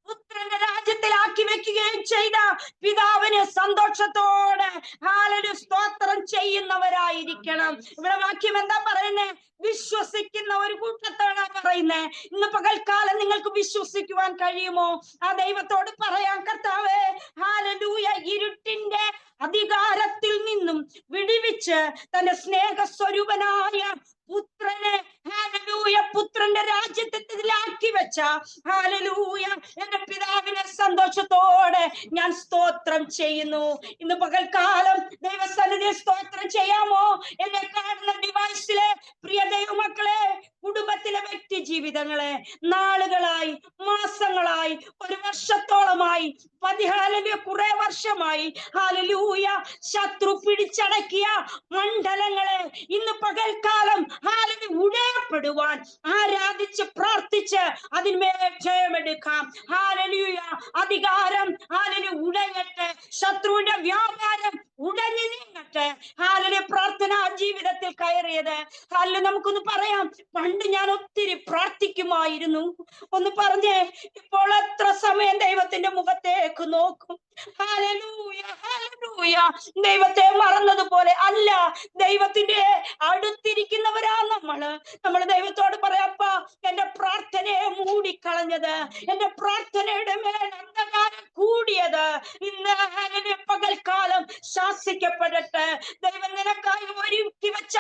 [SPEAKER 1] പുത്രന്റെ രാജ്യത്തിലാക്കി വെക്കുകയും ചെയ്ത പിതാവിന് സന്തോഷത്തോടെ ഹാലലൂയ സ്തോത്രം ചെയ്യുന്നവരായിരിക്കണം. ഇവിടെ വാക്യം എന്താ പറയുന്നേ? വിശ്വസിക്കുന്ന ഒരു കൂട്ടത്താണ് പറയുന്നേ. ഇന്ന് പകൽക്കാലം നിങ്ങൾക്ക് വിശ്വസിക്കുവാൻ കഴിയുമോ? ആ ദൈവത്തോട് പറയാം, കർത്താവേ ഹാലലൂയ, ഇരുട്ടിന്റെ അധികാരത്തിൽ നിന്നും വിടുവിച്ച് തന്റെ സ്നേഹസ്വരൂപനായ പുത്രനെ ഹാലലൂയ പുത്രന്റെ രാജ്യത്തിലാക്കി വെച്ച ഹാലലൂയ എന്റെ പിതാവിനെ സന്തോഷത്തോടെ ഞാൻ സ്തോത്രം ചെയ്യുന്നു. ഇന്ന് പകൽക്കാലം ദൈവസന്നിധിയിൽ സ്തോത്രം ചെയ്യാമോ? എന്നെ കാണുന്ന ഡിവൈസിലെ പ്രിയ ദൈവമക്കളെ, കുടുംബത്തിലെ വ്യക്തി ജീവിതങ്ങളെ നാളുകളായി, മാസങ്ങളായി, ഒരു വർഷത്തോളമായി, കുറെ വർഷമായി ഹാലലൂയ ശത്രു പിടിച്ചടക്കിയ മണ്ഡലങ്ങളെ ഇന്ന് പകൽക്കാലം ഹാലലൂയ ഉടയപ്പെടുവാൻ ആരാധിച്ച് പ്രാർത്ഥിച്ച് അതിന്മേൽ ജയമെടുക്കാം. ഹാലലൂയ അധികാരം ഹാലലൂയ ഉടയട്ടെ, ശത്രുവിന്റെ വ്യാപാരം ഉടഞ്ഞു നീങ്ങട്ടെ. ഹാലലൂയ പ്രാർത്ഥനാ ജീവിതത്തിൽ കയറിയത് ഹാലലൂയ നമുക്കൊന്ന് പറയാം, പണ്ട് ഞാൻ ഒത്തിരി പ്രാർത്ഥിക്കുമായിരുന്നു. ഒന്ന് പറഞ്ഞേ, ഇപ്പോൾ എത്ര സമയം ദൈവത്തിന്റെ മുഖത്തേക്ക് നോക്കും? Hallelujah, hallelujah. ദൈവത്തെ മറന്നതുപോലെ അല്ല, ദൈവത്തിന്റെ അടുത്തിരിക്കുന്നവരാ നമ്മള് ദൈവത്തോട് പറയാപ്പ, എന്റെ പ്രാർത്ഥനയെ മൂടിക്കളഞ്ഞത്, എന്റെ പ്രാർത്ഥനയുടെ മേൽ അന്ധകാരം കൂടിയത് ഇന്ന് ഹല്ലേലൂയ പകൽക്കാലം ശാസിക്കപ്പെടട്ടെ. ദൈവം നിനക്കായി ഒരുക്കി വെച്ച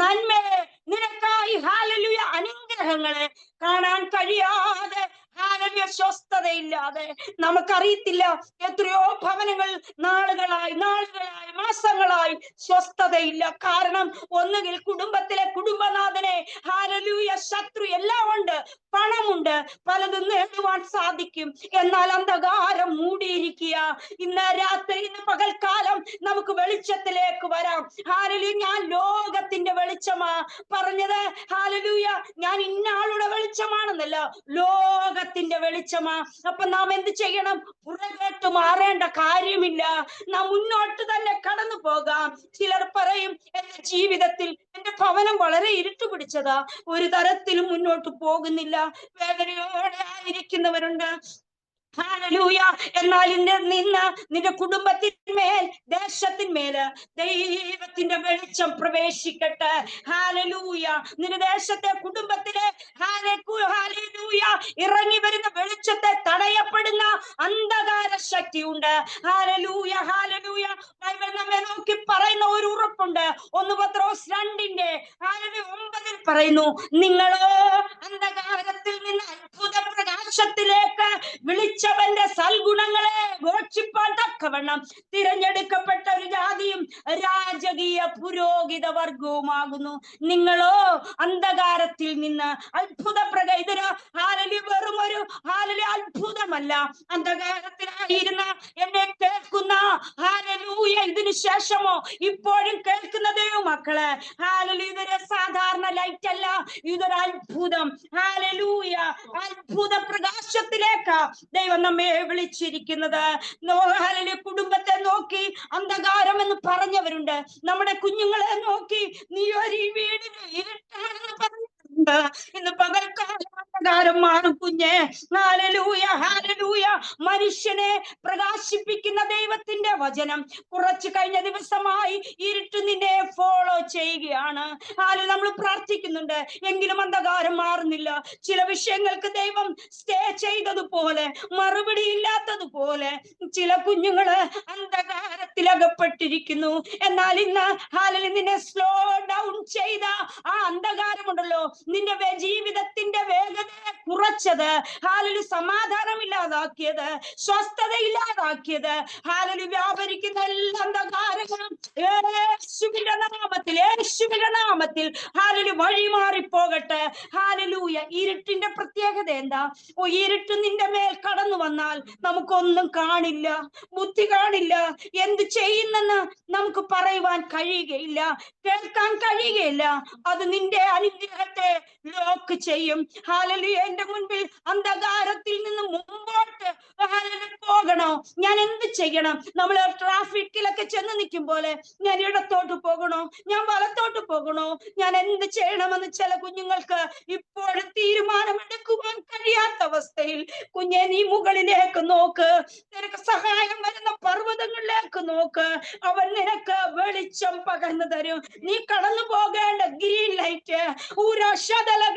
[SPEAKER 1] നന്മയെ, നിനക്കായി ഹാലലൂയ അനുഗ്രഹങ്ങളെ കാണാൻ കഴിയാതെ ഹാലലൂയ സ്വസ്ഥതയില്ലാതെ നമുക്കറിയത്തില്ല എത്രയോ ഭവനങ്ങൾ നാളുകളായി, മാസങ്ങളായി സ്വസ്ഥതയില്ല. കാരണം ഒന്നുകിൽ കുടുംബത്തിലെ കുടുംബനാഥനെ ഹാലലൂയ ശത്രു എല്ലാം ഉണ്ട്, പണമുണ്ട്, പലതും നേടുവാൻ സാധിക്കും, എന്നാൽ അന്ധകാരം മൂടിയിരിക്കുക. ഇന്ന് രാത്രി, ഇന്ന് പകൽക്കാലം നമുക്ക് വെളിച്ചത്തിലേക്ക് വരാം. ഹാലലൂയ, ഞാൻ ലോകത്തിന്റെ വെളിച്ചമാ പറഞ്ഞത്. ഹാലലൂയ, ഞാൻ ഇന്നാളുടെ വെളിച്ചമാണെന്നല്ല, ലോകത്തിന്റെ വെളിച്ചമാ. അപ്പൊ നാം എന്ത് ചെയ്യണം? പുറകോട്ട് മാറേണ്ട കാര്യമില്ല, നാം മുന്നോട്ട് തന്നെ കടന്നു പോകാം. ചിലർ പറയും, എന്റെ ജീവിതത്തിൽ എന്റെ ഭവനം വളരെ ഇരുട്ട് പിടിച്ചതാ, ഒരു തരത്തിലും മുന്നോട്ട് പോകുന്നില്ല, വേദനയോടെ ആയിരിക്കുന്നവരുണ്ട്. ഹാലലൂയ. എന്നാൽ നിന്റെ കുടുംബത്തിന്മേൽ, ദേശത്തിന്മേല് ദൈവത്തിന്റെ വെളിച്ചം പ്രവേശിക്കട്ടെ. ഹാലലൂയ. നിന്റെ ദേശത്തെ, കുടുംബത്തിലെ ഹാലലൂയ ഇറങ്ങി വരുന്ന വെളിച്ചത്തെ തടയപ്പെടുന്ന അന്ധകാര ശക്തിയുണ്ട്. Hallelujah, hallelujah. ബൈബിൾ നമ്മെ നോക്കി പറയുന്ന ഒരു ഉറപ്പുണ്ട്. 1 പത്രോസ് 2:9 പറയുന്നു, നിങ്ങളോ അന്ധകാരത്തിൽ നിന്ന് അത്ഭുത പ്രകാശത്തിലേക്ക് വിളിച്ചവന്റെ സൽഗുണങ്ങളെ ഘോഷിപ്പാൻ തക്കവണ്ണം തിരഞ്ഞെടുക്കപ്പെട്ട ഒരു ജാതിയും രാജകീയ പുരോഹിത വർഗവുമാകുന്നു. നിങ്ങളോ അന്ധകാരത്തിൽ നിന്ന് അത്ഭുത ഇതൊരു ഹാലലൂയ വെറും ഒരു ഹാലലൂയ അത്ഭുതമല്ല. അന്ധകാരത്തിലായിരുന്ന എന്നെ കേൾക്കുന്ന ഹാലലൂയ ഇതിനു ശേഷമോ ഇപ്പോഴും കേൾക്കുന്ന ദൈവമക്കളെ, ഹാലലൂയ ഇതൊരു സാധാരണ ലൈറ്റ് അല്ല, ഇതൊരു അത്ഭുതം. ഹാലലൂയ, അത്ഭുത പ്രകാശത്തിലേക്ക് ദൈവം നമ്മെ വിളിച്ചിരിക്കുന്നത്. ഹാലലൂയ, കുടുംബത്തെ നോക്കി അന്ധകാരം എന്ന് പറഞ്ഞവരുണ്ട്. നമ്മുടെ കുഞ്ഞുങ്ങളെ നോക്കി നീ ഒരു വീടിന് ഇരുട്ടാണെന്ന് പറഞ്ഞിട്ടുണ്ട്. ഇന്ന് പകൽക്കാലം അന്ധകാരം മാറും കുഞ്ഞെ. Hallelujah, hallelujah. മനുഷ്യനെ പ്രകാശിപ്പിക്കുന്ന ദൈവത്തിന്റെ വചനം കുറച്ചു കഴിഞ്ഞ ദിവസമായി ഇരുട്ട് നിന്നെ ഫോളോ ചെയ്യുകയാണ്. നമ്മൾ പ്രാർത്ഥിക്കുന്നുണ്ട്, എങ്കിലും അന്ധകാരം മാറുന്നില്ല. ചില വിഷയങ്ങൾക്ക് ദൈവം സ്റ്റേ ചെയ്തതുപോലെ, മറുപടി ഇല്ലാത്തതുപോലെ ചില കുഞ്ഞുങ്ങള് അന്ധകാരത്തിൽ അകപ്പെട്ടിരിക്കുന്നു. എന്നാൽ ഇന്ന് ഹാലലൂയ നിന്നെ സ്ലോ ഡൗൺ ചെയ്ത ആ അന്ധകാരമുണ്ടല്ലോ, നിന്റെ ജീവിതത്തിന്റെ വേഗതയെ കുറച്ചത്, ഹാലലൂയ സമാധാനമില്ലാതാക്കിയത്, സ്വസ്ഥത ഇല്ലാതാക്കിയത്, ഹാലലൂയ വ്യാപരിക്കുന്ന എല്ലാ അന്ധകാരങ്ങളും യേശുവിന്റെ നാമത്തിൽ ഹാലലൂയ വഴിമാറിപ്പോകട്ടെ. ഹാലലൂയ. ഇരുട്ടിന്റെ പ്രത്യേകത എന്താ? ഇരുട്ട് നിന്റെ മേൽ കടന്നു വന്നാൽ നമുക്കൊന്നും കാണില്ല, ബുദ്ധി കാണില്ല, എന്ത് ചെയ്യുന്നെന്ന് നമുക്ക് പറയുവാൻ കഴിയുകയില്ല, കേൾക്കാൻ കഴിയുകയില്ല. അത് നിന്റെ അനുഗ്രഹത്തെ ലോക്ക് ചെയ്യും. ഹാലലൂയ. എന്റെ മുൻപിൽ അന്ധകാരത്തിൽ നിന്ന് മുമ്പോട്ട് പോകണോ? ഞാൻ എന്ത് ചെയ്യണം? നമ്മൾ ട്രാഫിക്കിലൊക്കെ ചെന്ന് നിൽക്കും പോലെ, ഞാൻ ഇടത്തോട്ട് പോകണോ, ഞാൻ വലത്തോട്ട് പോകണോ, ഞാൻ എന്ത് ചെയ്യണമെന്ന് ചില കുഞ്ഞുങ്ങൾക്ക് ഇപ്പോഴും തീരുമാനമെടുക്കുവാൻ കഴിയാത്ത അവസ്ഥയിൽ, കുഞ്ഞെ നീ മുകളിലേക്ക് നോക്ക്. നിനക്ക് സഹായം വരുന്ന അടുക്കിലേക്ക് നോക്ക്. അവൻ നിനക്ക് വെളിച്ചം പകർന്നു തരും. നീ കടന്നു പോകേണ്ട ഗ്രീൻ ലൈറ്റ്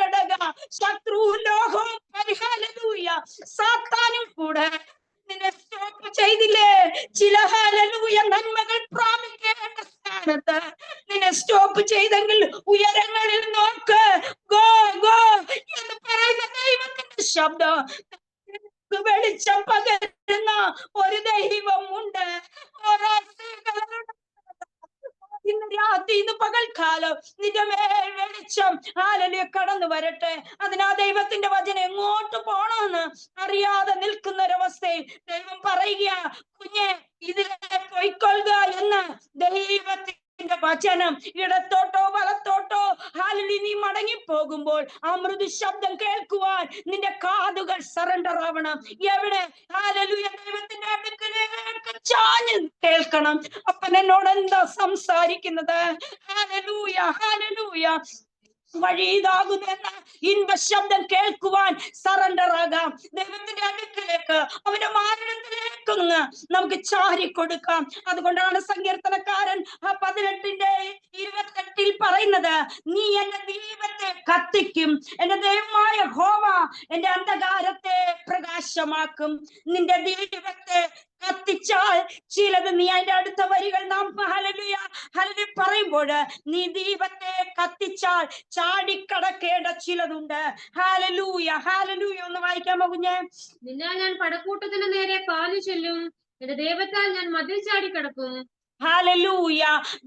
[SPEAKER 1] ഘടക ശത്രു ലോകവും പരിഹാലൂയ സാത്താനും കൂടെ നിന്നെ സ്റ്റോപ്പ് ചെയ്തില്ലേ? ചില ഹല്ലേലൂയ നന്മകൾ പ്രാപിക്കേണ്ട സ്ഥാനത്ത് നിന്നെ സ്റ്റോപ്പ് ചെയ്തെങ്കിൽ ഉയരങ്ങളിൽ നോക്ക്. ഗോ ഗോ എന്ന് പറയുന്ന ദൈവത്തിന്റെ ശബ്ദം വെളിച്ചം പകരുന്ന ഒരു ദൈവം ഉണ്ട്. ഇന്ന് രാത്രി, ഇന്ന് പകൽക്കാലം നിന്റെ മേൽ വെളിച്ചം ഹല്ലേലൂയ കടന്നു വരട്ടെ. അതിനാ ദൈവത്തിന്റെ വചനം എങ്ങോട്ട് പോണമെന്ന് അറിയാതെ നിൽക്കുന്ന ഒരവസ്ഥയിൽ ദൈവം പറയുക, കുഞ്ഞെ ഇതിലെ പൊയ്ക്കൊള്ളുക എന്ന്. ദൈവത്തിന്റെ വചനം ഇടത്തോട്ടോ വലത്തോട്ടോ ഹല്ലേലൂയ നീ മടങ്ങി പോകുമ്പോൾ ആ മൃദു ശബ്ദം കേൾക്കുവാൻ നിന്റെ കാതുകൾ സറണ്ടർ ആവണം. എവിടെ? ഹല്ലേലൂയ ദൈവത്തിന്റെ അടുക്കലേക്ക് ചാഞ്ഞ് കേൾക്കണം. അപ്പൻ എന്നോട് എന്താ സംസാരിക്കുന്നത്? ഹല്ലേലൂയ ഹല്ലേലൂയ വഴി ഇതാകുമെന്ന ഇൻപ ശബ്ദം കേൾക്കുവാൻ സറണ്ടർ ആകാം. ദൈവത്തിന്റെ അടുക്കിലേക്ക്, അവന്റെ മാരണത്തിലേക്ക് നമുക്ക് ചാരിക്കൊടുക്കാം. അതുകൊണ്ടാണ് സങ്കീർത്തനക്കാരൻ 18:28 പറയുന്നത്, നീ എന്റെ ദീപത്തെ കത്തിക്കും, എന്റെ ദൈവമായ യഹോവ എന്റെ അന്ധകാരത്തെ പ്രകാശമാക്കും. നിന്റെ ദീപത്തെ കത്തിച്ചാൽ ചിലത്, നീ അതിന്റെ അടുത്ത വരികൾ നാം ഹല്ലേലൂയ ഹല്ലേലൂയ പറയുമ്പോൾ, നീ ദീപത്തെ കത്തിച്ചാൽ ചാടിക്കടക്കേണ്ട ചിലതുണ്ട്. ഹല്ലേലൂയ ഹല്ലേലൂയ ഒന്ന് വായിക്കാമോ കുഞ്ഞെ?
[SPEAKER 3] നിന്നാൽ ഞാൻ പടക്കൂട്ടത്തിന് നേരെ പാഞ്ഞു ചെല്ലും, എന്റെ ദൈവത്താൽ ഞാൻ മതിൽ ചാടിക്കടക്കും.
[SPEAKER 1] ഹല്ലേലൂയ.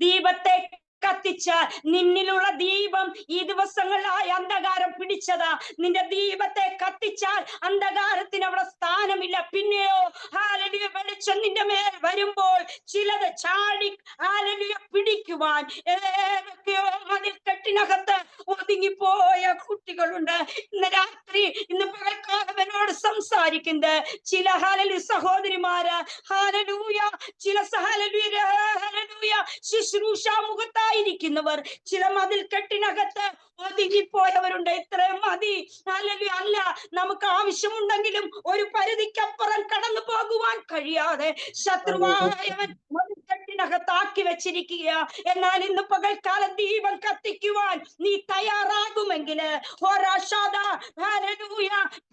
[SPEAKER 1] ദീപത്തെ കത്തിച്ചാൽ, നിന്നിലുള്ള ദീപം ഈ ദിവസങ്ങളിലായി അന്ധകാരം പിടിച്ചതാ. നിന്റെ ദീപത്തെ കത്തിച്ചാൽ അന്ധകാരത്തിന് അവിടെ സ്ഥാനമില്ല. പിന്നെയോ ഹല്ലേലൂയ വെളിച്ചം നിന്റെ മേൽ വരുമ്പോൾ ചിലത് ചാടി ഹല്ലേലൂയ പിടിക്കുവാൻ ഏതൊക്കെയോ മതിൽക്കെട്ടിനകത്ത് ഒതുങ്ങിപ്പോയ കുട്ടികളുണ്ട്. ഇന്ന് രാത്രി, ഇന്ന് പകൽക്കാലം എന്നോട് സംസാരിക്കുന്നത് ചില ഹല്ലേലൂയ സഹോദരിമാര്, ഹല്ലേലൂയ ചില ഹല്ലേലൂയ ശുശ്രൂഷ മുഖത്തായിരിക്കുന്നവർ, ചില മതിൽക്കെട്ടിനകത്ത് ഒതുങ്ങിപ്പോയവരുണ്ട്. ഇത്രയും മതി. ഹല്ലേലൂയ അല്ല, നമുക്ക് ആവശ്യമുണ്ടെങ്കിലും ഒരു പരിധിക്കപ്പുറം കടന്നു പോകുവാൻ കഴിയാതെ ശത്രുവായവൻ മതിൽക്കെട്ടിനകത്താക്കി വെച്ചിരിക്കുക. എന്നാൽ ഇന്ന് പകൽക്കാലം ദീപം കത്തിക്കുവാൻ നീ തയ്യാറാകുമെങ്കിൽ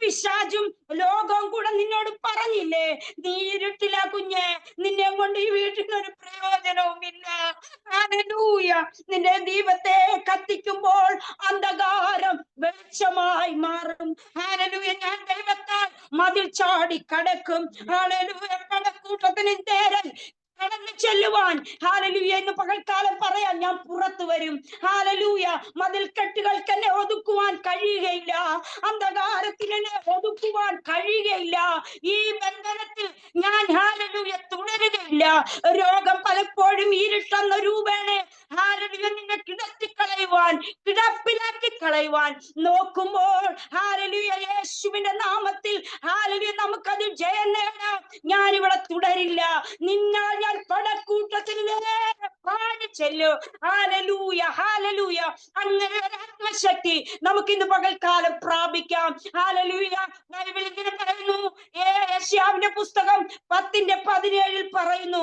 [SPEAKER 1] പിശാചും ലോകവും കൂടെ നിന്നോട് പറഞ്ഞില്ലേ, നീ ഇരുട്ടില കുഞ്ഞെ, നിന്നെ കൊണ്ട് ഈ വീട്ടിൽ ഒരു പ്രയോജനവുമില്ല. ഹല്ലേലൂയ. നിന്റെ ദീപത്തെ കത്തിക്കുമ്പോൾ അന്ധകാരം വെളിച്ചമായി മാറും. ഹല്ലേലൂയ. ഞാൻ ദൈവത്താൽ മതിൽ ചാടി കടക്കും. ഹല്ലേലൂയ. പടക്കൂട്ടത്തിന് നേരെ കടന്നു ചെല്ലുവാൻ ഹല്ലേലൂയ ഇന്ന് പകൽക്കാലം പറയാൻ ഞാൻ പുറത്തു വരും. ഹല്ലേലൂയ. മതിൽക്കെട്ടുകൾക്ക് എന്നെ ഒതുക്കുവാൻ കഴിയുകയില്ല. അന്ധകാരത്തിന് എന്നെ ഒതുക്കുവാൻ കഴിയുകയില്ല. ഈ ബന്ധനത്തിൽ ഞാൻ ഹല്ലേലൂയ തുടരുകയില്ല. രോഗം പലപ്പോഴും ഇരുട്ടെന്ന രൂപേണ ഹല്ലേലൂയ നിന്നെ കിടത്തിക്കളയുവാൻ, കിടപ്പിലാക്കി കളയുവാൻ നോക്കുമ്പോൾ ഹല്ലേലൂയ യേശുവിന്റെ നാമത്തിൽ ഹല്ലേലൂയ നമുക്കത് ജയം നേടാം. ഞാൻ ഇവിടെ തുടരില്ല. നിന്നാൽ ഞാൻ പടക്കൂട്ടത്തിന് നേരെ പാഞ്ഞു ചെല്ലും. Hallelujah hallelujah. അങ്ങനെ ഒരു ആത്മശക്തി നമുക്ക് ഇന്ന് പകൽക്കാലം പ്രാപിക്കാം. ഹല്ലേലൂയ. ബൈബിൾ ഇങ്ങനെ പറയുന്നു, യെശയ്യാവിന്റെ പുസ്തകം 10:17 പറയുന്നു,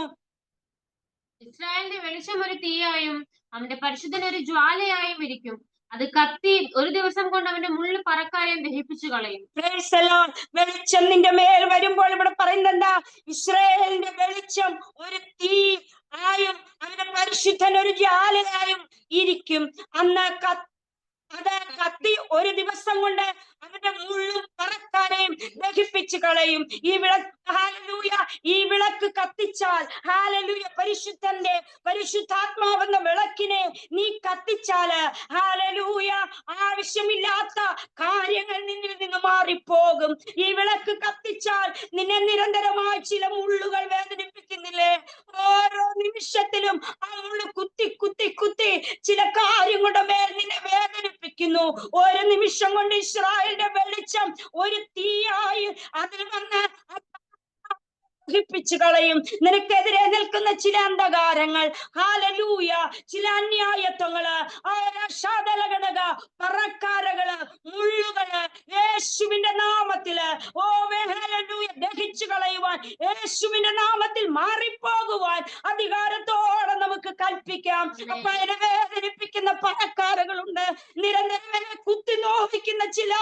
[SPEAKER 3] ഇസ്രായേലിന്റെ വെളിച്ചം ഒരു തീയായും അവന്റെ പരിശുദ്ധൻ ഒരു ജ്വാലയായും ഇരിക്കും. അത് കത്തി ഒരു ദിവസം കൊണ്ട് അവന്റെ മുള്ളു പറക്കാരെയും ദഹിപ്പിച്ചു കളയും.
[SPEAKER 1] വെളിച്ചം നിന്റെ മേൽ വരുമ്പോൾ ഇവിടെ പറയുന്നത് എന്താ? ഇസ്രായേലിന്റെ വെളിച്ചം ഒരു തീ ആയും അവന്റെ പരിശുദ്ധൻ ഒരു ജ്വാലയായും ഇരിക്കും. അന്ന് അത് കത്തി ഒരു ദിവസം കൊണ്ട് അവന്റെ മുള്ളും പറക്കാരെയും ദഹിപ്പിച്ചു കളയും. ഈ ഹല്ലേലൂയ ഈ വിളക്ക് കത്തിച്ചാൽ, ഹല്ലേലൂയ പരിശുദ്ധാത്മാവെന്ന വിളക്കിനെ നീ കത്തിച്ചാല്, ഹല്ലേലൂയ ആവശ്യമില്ലാത്ത കാര്യങ്ങൾ നിന്നിൽ നിന്ന് മാറിപ്പോകും. ഈ വിളക്ക് കത്തിച്ചാൽ നിന്നെ നിരന്തരമായി ചില മുള്ളുകൾ വേദനിപ്പിക്കുന്നില്ലേ? ഓരോ നിമിഷത്തിലും ആ മുള്ളു കുത്തി കുത്തി കുത്തി ചില കാര്യങ്ങളുടെ മേൽ നിന്നെ വേദനിപ്പിക്കുന്നു. ഒരു നിമിഷം കൊണ്ട് ഇസ്രായേലിന്റെ വെളിച്ചം ഒരു തീയായി അതിൽ വന്ന് ദഹിപ്പിച്ചു കളയും. നിനക്കെതിരെ നിൽക്കുന്ന ചില അന്ധകാരങ്ങൾ, ഹല്ലേലൂയ ചില അന്യായത്വങ്ങള്, പറക്കാരകള്, മുള്ളുകള് യേശുവിന്റെ നാമത്തില് ഹല്ലേലൂയ ദഹിച്ചു കളയുവാൻ, യേശുവിന്റെ നാമത്തിൽ മാറിപ്പോകുവാൻ അധികാരത്തോടെ നമുക്ക് കൽപ്പിക്കാം. അപ്പൊ അതിനെ വേദനിപ്പിക്കുന്ന പണക്കാരകളുണ്ട്, നിരന്തരം കുത്തി നോവിക്കുന്ന ചില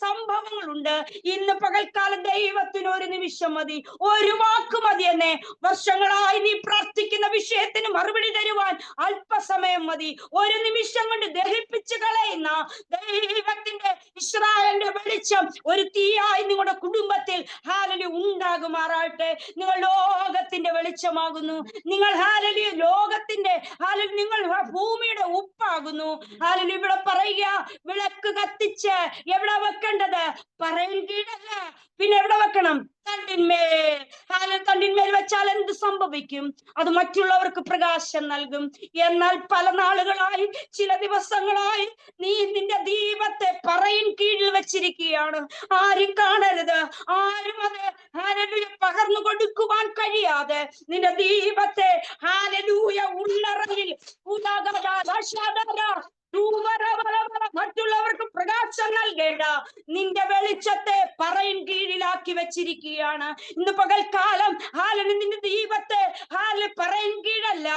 [SPEAKER 1] സംഭവങ്ങളുണ്ട്. ഇന്ന് പകൽക്കാലം ദൈവത്തിന് ഒരു നിമിഷം മതി, ഒരു വാക്ക് മതി എന്നെ. വർഷങ്ങളായി നീ പ്രാർത്ഥിക്കുന്ന വിഷയത്തിന് മറുപടി തരുവാൻ അല്പസമയം മതി. ഒരു നിമിഷം കൊണ്ട് ദഹിപ്പിച്ചു കളയുന്ന ദൈവത്തിന്റെ ഇസ്രായേലിന്റെ വെളിച്ചം ഒരു തീയായി നിങ്ങളുടെ കുടുംബത്തിൽ ഉണ്ടാകുമാറാട്ടെ. നിങ്ങൾ ലോകത്തിന്റെ വെളിച്ചമാകുന്നു. നിങ്ങൾ ലോകത്തിന്റെ നിങ്ങൾ ഭൂമിയുടെ ഉപ്പാകുന്നു. ഇവിടെ പറയുക, വിളക്ക് കത്തിച്ച് എവിടെ വെക്കേണ്ടത്? പറയൻകീഴല്ല, പിന്നെ എവിടെ വെക്കണം? തണ്ടിന്മേൽ. തണ്ടിന്മേൽ വെച്ചാൽ എന്ത് സംഭവിക്കും? അത് മറ്റുള്ളവർക്ക് പ്രകാശം നൽകും. എന്നാൽ പല നാളുകളായി, ചില ദിവസങ്ങളായി നീ നിന്റെ ദീപത്തെ പറയിൻ കീഴിൽ വെച്ചിരിക്കുകയാണ്. ആരും കാണരുത്, ആരും അത് പകർന്നു കൊടുക്കുവാൻ കഴിയാതെ നിന്റെ ദീപത്തെ ഉള്ളറയിൽ മറ്റുള്ളവർക്ക് പ്രകാശം നൽകേണ്ട നിന്റെ വെളിച്ചത്തെ പറയിൻ കീഴിലാക്കി വെച്ചിരിക്കുകയാണ്. ഇന്ന് പകൽക്കാലം നിന്റെ ദീപത്തെ പറയിൻ കീഴല്ല,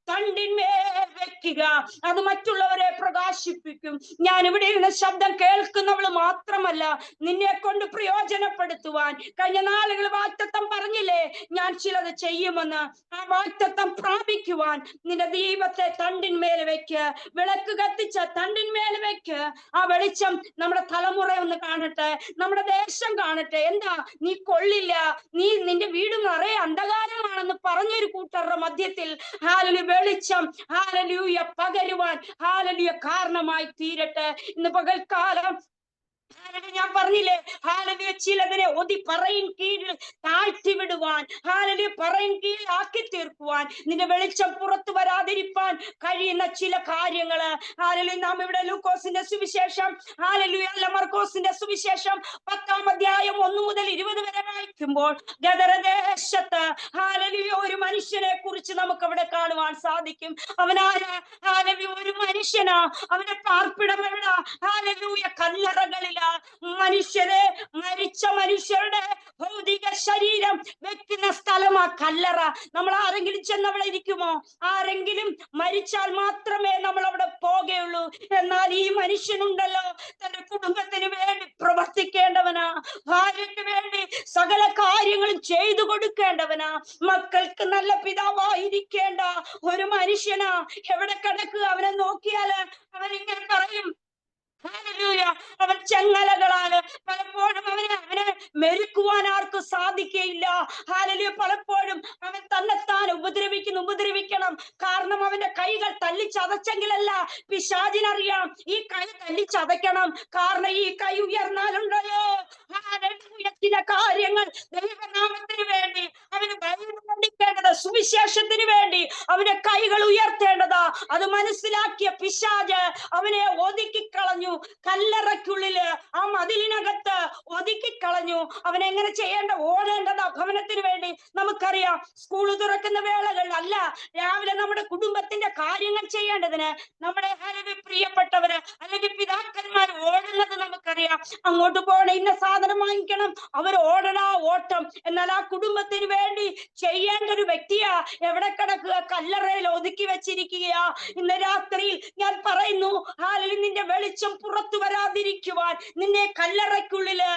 [SPEAKER 1] തണ്ടിന്മേൽ വെക്കുക. അത് മറ്റുള്ളവരെ പ്രകാശിപ്പിക്കും. ഞാൻ ഇവിടെ ഇരുന്ന ശബ്ദം കേൾക്കുന്നവൾ മാത്രമല്ല, നിന്നെ കൊണ്ട് പ്രയോജനപ്പെടുത്തുവാൻ കഴിഞ്ഞ നാളുകൾ വാഗ്ദത്തം പറഞ്ഞില്ലേ, ഞാൻ ചിലത് ചെയ്യുമെന്ന്. ആ വാഗ്ദത്തം പ്രാപിക്കുവാൻ നിന്റെ ദീപത്തെ തണ്ടിന്മേൽ വെക്ക്. വിളക്ക് കത്തിച്ച തണ്ടിന്മേൽ വെക്ക്. ആ വെളിച്ചം നമ്മുടെ തലമുറ ഒന്ന് കാണട്ടെ, നമ്മുടെ ദേശം കാണട്ടെ. എന്താ നീ കൊള്ളില്ല, നിന്റെ വീട് നിറയെ അന്ധകാരമാണെന്ന് പറഞ്ഞൊരു കൂട്ടരുടെ മധ്യത്തിൽ വെളിച്ചം പകരുവാൻ കാരണമായി തീരട്ടെ. ഇന്ന് പകൽക്കാലം ഞാൻ പറഞ്ഞില്ലേ, ചിലതിനെ പറയിൻ കീഴിൽ താഴ്ത്തി വിടുവാൻ, പറയിൻ കീഴിൽ ആക്കി തീർക്കുവാൻ, നിന്റെ വെളിച്ചം പുറത്തു വരാതിരിപ്പാൻ കഴിയുന്ന ചില കാര്യങ്ങള് നാം ഇവിടെ ലൂക്കോസിന്റെ സുവിശേഷം, മർക്കോസിന്റെ സുവിശേഷം 10-ാം അധ്യായം 1 മുതൽ 20 വരെ വായിക്കുമ്പോൾ ഗദരദേശത്ത് ഒരു മനുഷ്യനെ കുറിച്ച് നമുക്ക് അവിടെ കാണുവാൻ സാധിക്കും. അവനാര്? ഒരു മനുഷ്യനാ. അവന്റെ പാർപ്പിടം എവിടാ? കല്ലറകളില. മരിച്ച മനുഷ്യരുടെ ഭൗതിക ശരീരം വെക്കുന്ന സ്ഥലമാ കല്ലറ. നമ്മൾ ആരെങ്കിലും ചെന്നവിടെ ഇരിക്കുമോ? ആരെങ്കിലും മരിച്ചാൽ മാത്രമേ നമ്മൾ അവിടെ പോകുകയുള്ളൂ. എന്നാൽ ഈ മനുഷ്യനുണ്ടല്ലോ, തന്റെ കുടുംബത്തിന് വേണ്ടി പ്രവർത്തിക്കേണ്ടവനാ, ഭാര്യയ്ക്ക് വേണ്ടി സകല കാര്യങ്ങളും ചെയ്തു കൊടുക്കേണ്ടവനാ, മക്കൾക്ക് നല്ല പിതാവായിരിക്കേണ്ട ഒരു മനുഷ്യനാ. എവിടെ കിടക്കുക? അവനെ നോക്കിയാല് അവൻ ഇങ്ങനെ പറയും, അവൻ ചെങ്ങലകളാണ്. പലപ്പോഴും അവനെ മെരുക്കുവാൻ ആർക്കും സാധിക്കയില്ല. പലപ്പോഴും അവൻ തന്നെത്താൻ ഉപദ്രവിക്കണം. കാരണം അവന്റെ കൈകൾ തല്ലിച്ചതച്ചെങ്കിലല്ല പിശാചിനറിയാം ഈ കൈ തല്ലിച്ചതയ്ക്കണം. കാരണം ഈ കൈ ഉയർന്നാലുണ്ടല്ലോ ചില കാര്യങ്ങൾ ദൈവനാമത്തിന് വേണ്ടി അവന് ബലികേണ്ടത്, സുവിശേഷത്തിന് വേണ്ടി അവന്റെ കൈകൾ ഉയർത്തേണ്ടതാ. അത് മനസ്സിലാക്കിയ പിശാച് അവനെ ഒതുക്കിക്കളഞ്ഞു. കല്ലറയ്ക്കുള്ളില്, ആ മതിലിനകത്ത് ഒതുക്കിക്കളഞ്ഞു. അവൻ എങ്ങനെ ചെയ്യേണ്ട? ഓടേണ്ടതാ ഭവനത്തിന് വേണ്ടി. നമുക്കറിയാം, സ്കൂള് തുറക്കുന്ന വേളകളിലല്ല, രാവിലെ നമ്മുടെ കുടുംബത്തിന്റെ കാര്യങ്ങൾ ചെയ്യേണ്ടതിന് നമ്മുടെ പ്രിയപ്പെട്ടവര് അല്ലെങ്കിൽ പിതാക്കന്മാർ ഓടുന്നത് നമുക്കറിയാം. അങ്ങോട്ട് പോകണം, ഇന്ന സാധനം വാങ്ങിക്കണം, അവർ ഓടണ ഓട്ടം. എന്നാൽ ആ കുടുംബത്തിന് വേണ്ടി ചെയ്യേണ്ട ഒരു വ്യക്തിയാ എവിടെ കിടക്കുക? കല്ലറയിൽ ഒതുക്കി വെച്ചിരിക്കുകയാ. ഇന്ന് രാത്രി ഞാൻ പറയുന്നു, നിന്റെ വെളിച്ചം പുറത്തു വരാതിരിക്കുവാൻ നിന്നെ കല്ലറയ്ക്കുള്ളില്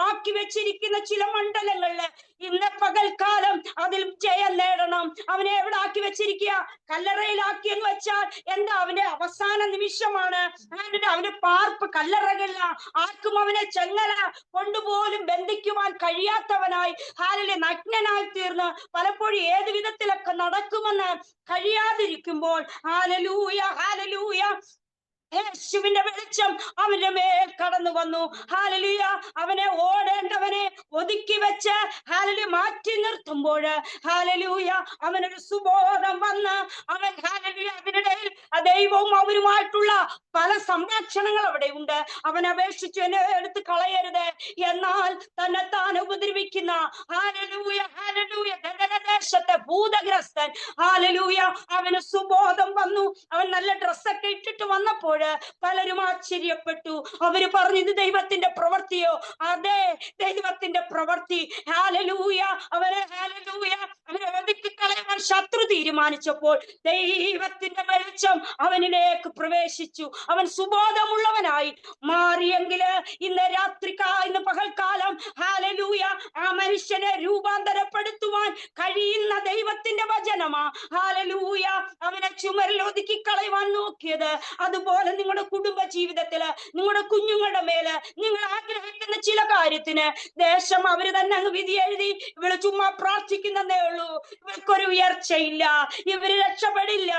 [SPEAKER 1] ആക്കി വെച്ചിരിക്കുന്ന ചില മണ്ഡലങ്ങളില് ഇന്ന് പകൽക്കാലം അതിൽ ജയം നേടണം. അവനെ എവിടെ ആക്കി വെച്ചിരിക്കുക? കല്ലറയിലാക്കിയെന്ന് വെച്ചാൽ എന്താ? അവന്റെ അവസാന നിമിഷമാണ്. അവന്റെ പാർപ്പ് കല്ലറകളില. ആർക്കും അവനെ ചെങ്ങല കൊണ്ടുപോലും ബന്ധിക്കുവാൻ കഴിയാത്തവനായി നഗ്നനായി തീർന്ന് പലപ്പോഴും ഏത് വിധത്തിലൊക്കെ നടക്കുമെന്ന് കഴിയാതിരിക്കുമ്പോൾ യേശുവിന്റെ വെളിച്ചം അവന്റെ മേൽ കടന്നു വന്നു. അവനെ ഓടേണ്ടവനെ ഒതുക്കി വെച്ച് മാറ്റി നിർത്തുമ്പോൾ അവനൊരു സുബോധം വന്ന് അവൻ അവനിടയിൽ ദൈവവും അവരുമായിട്ടുള്ള പല സംഭാഷണങ്ങൾ അവിടെ ഉണ്ട്. അവൻ അപേക്ഷിച്ചു, എന്നെ എടുത്ത് കളയരുത്. എന്നാൽ തന്നെത്താൻ ഉപദ്രവിക്കുന്ന ദേശത്തെ ഭൂതഗ്രസ്തൻ അവന് സുബോധം വന്നു. അവൻ നല്ല ഡ്രസ്സൊക്കെ ഇട്ടിട്ട് വന്നപ്പോൾ പലരും ആശ്ചര്യപ്പെട്ടു. അവര് പറഞ്ഞു, ഇത് ദൈവത്തിന്റെ പ്രവൃത്തിയോ? അതെ, ദൈവത്തിന്റെ പ്രവൃത്തി. അവനെ ഒതുക്കിക്കളയ ശത്രു തീരുമാനിച്ചപ്പോൾ ദൈവത്തിന്റെ വെളിച്ചം അവനിലേക്ക് പ്രവേശിച്ചു. അവൻ സുബോധമുള്ളവനായി മാറിയെങ്കില് ഇന്ന് പകൽക്കാലം ഹല്ലേലൂയ ആ മനുഷ്യനെ രൂപാന്തരപ്പെടുത്തുവാൻ കഴിയുന്ന ദൈവത്തിന്റെ വചനമാ. ഹല്ലേലൂയ അവനെ ചുമരിൽ ഒതുക്കി കളയുവാൻ നോക്കിയത് അതുപോലെ നിങ്ങളുടെ കുടുംബ ജീവിതത്തില്, നിങ്ങളുടെ കുഞ്ഞുങ്ങളുടെ മേല് നിങ്ങൾ ആഗ്രഹിക്കുന്ന ചില കാര്യത്തിന് ദേശം അവര് തന്നെ അങ്ങ് വിധി എഴുതി ഇവള് ചുമ്മാ പ്രാർത്ഥിക്കുന്നതേ ഉള്ളൂ, ഇവർക്കൊരു ഉയർച്ചയില്ല, ഇവര് രക്ഷപ്പെടില്ല.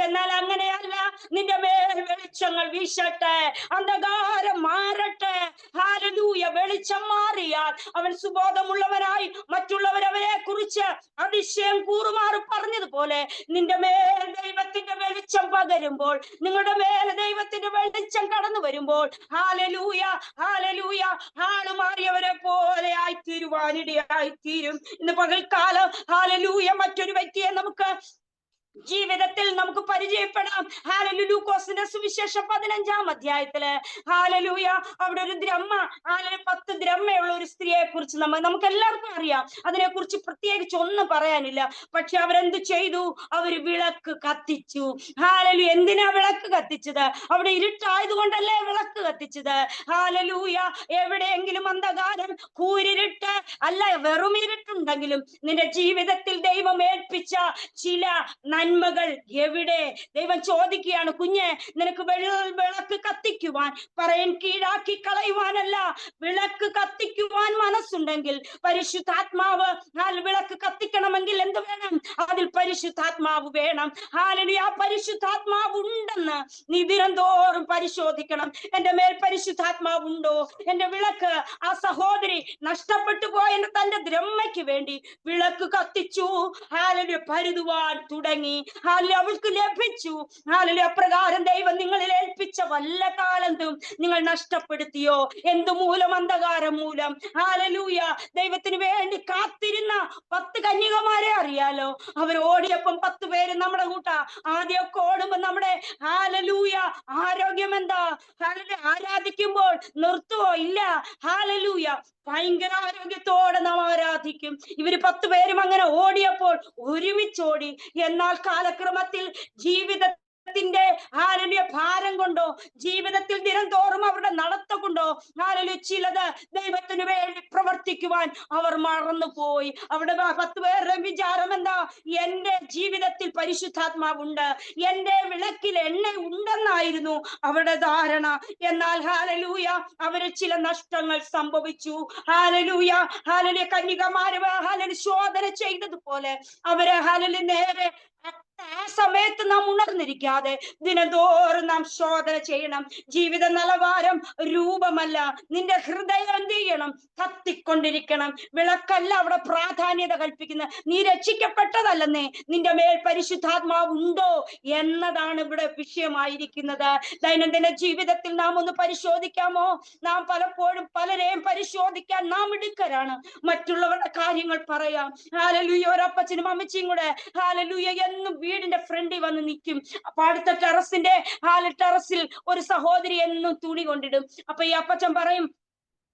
[SPEAKER 1] എന്നാൽ അങ്ങനെയല്ല, നിന്റെ മേൽ വെളിച്ചങ്ങൾ വീശട്ടെ, അന്ധകാരം മാറട്ടെ. ഹല്ലേലൂയ വെളിച്ചം മാറിയാൽ അവൻ സുബോധമുള്ളവനായി മറ്റുള്ളവരവരെ കുറിച്ച് അതിശയം കൂറുമാറ് പറഞ്ഞതുപോലെ നിന്റെ മേൽ ദൈവത്തിന്റെ വെളിച്ചം പകരുമ്പോൾ, നിങ്ങളുടെ മേൽ ദൈവത്തിന്റെ വെളിച്ചം കടന്നു വരുമ്പോൾ ഹല്ലേലൂയ ഹല്ലേലൂയ ആളുമാറിയവരെ പോലെ ആയിത്തീരുവാനിടയായിത്തീരും. ഇന്ന് പകൽക്കാലം ഹല്ലേലൂയ മറ്റൊരു വ്യക്തിയെ നമുക്ക് ജീവിതത്തിൽ നമുക്ക് പരിചയപ്പെടാം. ഹല്ലേലൂയ ലൂക്കോസിന്റെ സുവിശേഷം 15-ാം അധ്യായത്തില് ഹല്ലേലൂയ അവിടെ ഒരു ദ്രഹ്മ 10 ദ്രഹ്മയുള്ള ഒരു സ്ത്രീയെ കുറിച്ച് നമുക്ക് എല്ലാവർക്കും അറിയാം. അതിനെ കുറിച്ച് പ്രത്യേകിച്ച് ഒന്നും പറയാനില്ല. പക്ഷെ അവരെന്ത് ചെയ്തു? അവര് വിളക്ക് കത്തിച്ചു. ഹല്ലേലൂയ എന്തിനാ വിളക്ക് കത്തിച്ചത്? അവിടെ ഇരുട്ടായത് കൊണ്ടല്ലേ വിളക്ക് കത്തിച്ചത്. ഹല്ലേലൂയ എവിടെയെങ്കിലും അന്ധകാരം കൂരിരുട്ട് അല്ല, വെറും ഇരുട്ടുണ്ടെങ്കിലും നിന്റെ ജീവിതത്തിൽ ദൈവം ഏൽപ്പിച്ച ചില നന്മകൾ എവിടെ? ദൈവം ചോദിക്കുകയാണ്, കുഞ്ഞെ നിനക്ക് വിളക്ക് കത്തിക്കുവാൻ, പറയൻ കീഴാക്കി കളയുവാനല്ല, വിളക്ക് കത്തിക്കുവാൻ മനസ്സുണ്ടെങ്കിൽ പരിശുദ്ധാത്മാവ് വിളക്ക് കത്തിക്കണമെങ്കിൽ എന്ത് വേണം? അതിൽ പരിശുദ്ധാത്മാവ് വേണം. ഹല്ലേലൂയ പരിശുദ്ധാത്മാവ് ഉണ്ടെന്ന് നീ ദിനംതോറും പരിശോധിക്കണം. എന്റെ മേൽ പരിശുദ്ധാത്മാവ് ഉണ്ടോ? എന്റെ വിളക്ക് ആ സഹോദരി നഷ്ടപ്പെട്ടു പോയ തന്റെ ദ്രഹ്മയ്ക്ക് വേണ്ടി വിളക്ക് കത്തിച്ചു. ഹല്ലേലൂയ പരുതുവാൻ തുടങ്ങി. ഹല്ലേലൂയ അവൾക്ക് ലഭിച്ചു. ഹല്ലേലൂയ അപ്രകാരം ദൈവം നിങ്ങളിൽ ഏൽപ്പിച്ച വല്ല താലന്തും നിങ്ങൾ നഷ്ടപ്പെടുത്തിയോ? എന്തു മൂലം? അന്ധകാരം മൂലം. ഹല്ലേലൂയ ദൈവത്തിന് വേണ്ടി കാത്തിരുന്ന 10 കന്യകമാരെ അറിയാലോ. അവർ ഓടിയപ്പം 10 പേര് നമ്മുടെ കൂട്ടാ. ആദ്യമൊക്കെ ഓടുമ്പോ നമ്മുടെ ഹല്ലേലൂയ ആരോഗ്യം എന്താ? ഹല്ലേലൂയ ആരാധിക്കുമ്പോൾ നിർത്തുവോ? ഇല്ല. ഹല്ലേലൂയ ഭയങ്കര ആരോഗ്യത്തോടെ നാം ആരാധിക്കും. ഇവര് 10 പേരും അങ്ങനെ ഓടിയപ്പോൾ ഒരുമിച്ചോടി. എന്നാൽ കാലക്രമത്തിൽ ജീവിതത്തിന്റെ ഹല്ലേലൂയ ഭാരം കൊണ്ടോ, ജീവിതത്തിൽ ദിനംതോറും അവരുടെ നടത്തം കൊണ്ടോ ഹല്ലേലൂയ ചിലത് ദൈവത്തിന് വേണ്ടി പ്രവർത്തിക്കുവാൻ അവർ മറന്നുപോയി. അവിടെ 10 പേരുടെ വിചാരം എന്താ? എന്റെ ജീവിതത്തിൽ പരിശുദ്ധാത്മാവുണ്ട്, എന്റെ വിളക്കിൽ എണ്ണ ഉണ്ടെന്നായിരുന്നു അവരുടെ ധാരണ. എന്നാൽ ഹല്ലേലൂയ അവര് ചില നഷ്ടങ്ങൾ സംഭവിച്ചു. ഹല്ലേലൂയ ഹല്ലേലൂയ കന്യകമാര് ഹല്ലേലൂയ ശോധന ചെയ്തതുപോലെ അവര് ഹല്ലേലൂയ നേരെ ആ സമയത്ത് നാം ഉണർന്നിരിക്കാതെ ദിനംതോറും നാം ശോധന ചെയ്യണം. ജീവിത നിലവാരം രൂപമല്ല, നിന്റെ ഹൃദയം എന്ത് ചെയ്യണം? കത്തിക്കൊണ്ടിരിക്കണം. വിളക്കല്ല അവിടെ പ്രാധാന്യത കൽപ്പിക്കുന്നത്. നീ രക്ഷിക്കപ്പെട്ടതല്ലെന്നേ, നിന്റെ മേൽ പരിശുദ്ധാത്മാവ് ഉണ്ടോ എന്നതാണ് ഇവിടെ വിഷയമായിരിക്കുന്നത്. ദൈനംദിന ജീവിതത്തിൽ നാം ഒന്ന് പരിശോധിക്കാമോ? നാം പലപ്പോഴും പലരെയും പരിശോധിക്കാൻ നാം മിടുക്കരാണ്. മറ്റുള്ളവരുടെ കാര്യങ്ങൾ പറയാം. ഹല്ലേലൂയ ഒരപ്പച്ചനും അമ്മച്ചിയും കൂടെ ഹല്ലേലൂയ എന്നും വീടിന്റെ ഫ്രണ്ടിൽ വന്ന് നിൽക്കും. അപ്പൊ അടുത്ത ടെറസിൽ ഒരു സഹോദരി എന്നും തുണി കൊണ്ടിടും. അപ്പൊ ഈ അപ്പച്ചൻ പറയും,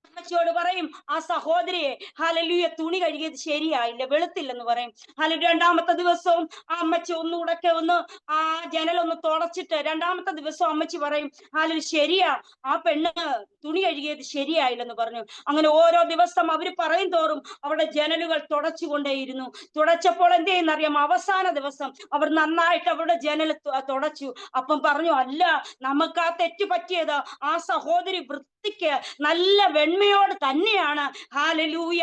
[SPEAKER 1] അമ്മച്ചിയോട് പറയും, ആ സഹോദരിയെ ഹല്ലേലൂയ തുണി കഴുകിയത് ശരിയായില്ല, വെളുത്തില്ലെന്ന് പറയും. ഹല്ലേലൂയ രണ്ടാമത്തെ ദിവസവും ആ അമ്മച്ചി ഒന്നുകൂടെ ഒന്ന് ആ ജനലൊന്ന് തുടച്ചിട്ട് 2-ാമത്തെ ദിവസവും അമ്മച്ചി പറയും, ഹല്ലേലൂയ ശരിയാ, ആ പെണ്ണ് തുണി കഴുകിയത് ശരിയായില്ലെന്ന് പറഞ്ഞു. അങ്ങനെ ഓരോ ദിവസം അവര് പറയും തോറും അവിടെ ജനലുകൾ തുടച്ചുകൊണ്ടേയിരുന്നു. തുടച്ചപ്പോൾ എന്ത് ചെയ്യുന്നറിയാം? അവസാന ദിവസം അവർ നന്നായിട്ട് അവരുടെ ജനൽ തുടച്ചു. അപ്പം പറഞ്ഞു, അല്ല, നമുക്ക് ആ തെറ്റ് പറ്റിയത് ആ സഹോദരി വൃത്തിക്ക് നല്ല വെണ്മയോട് തന്നെയാണ് ഹല്ലേലൂയ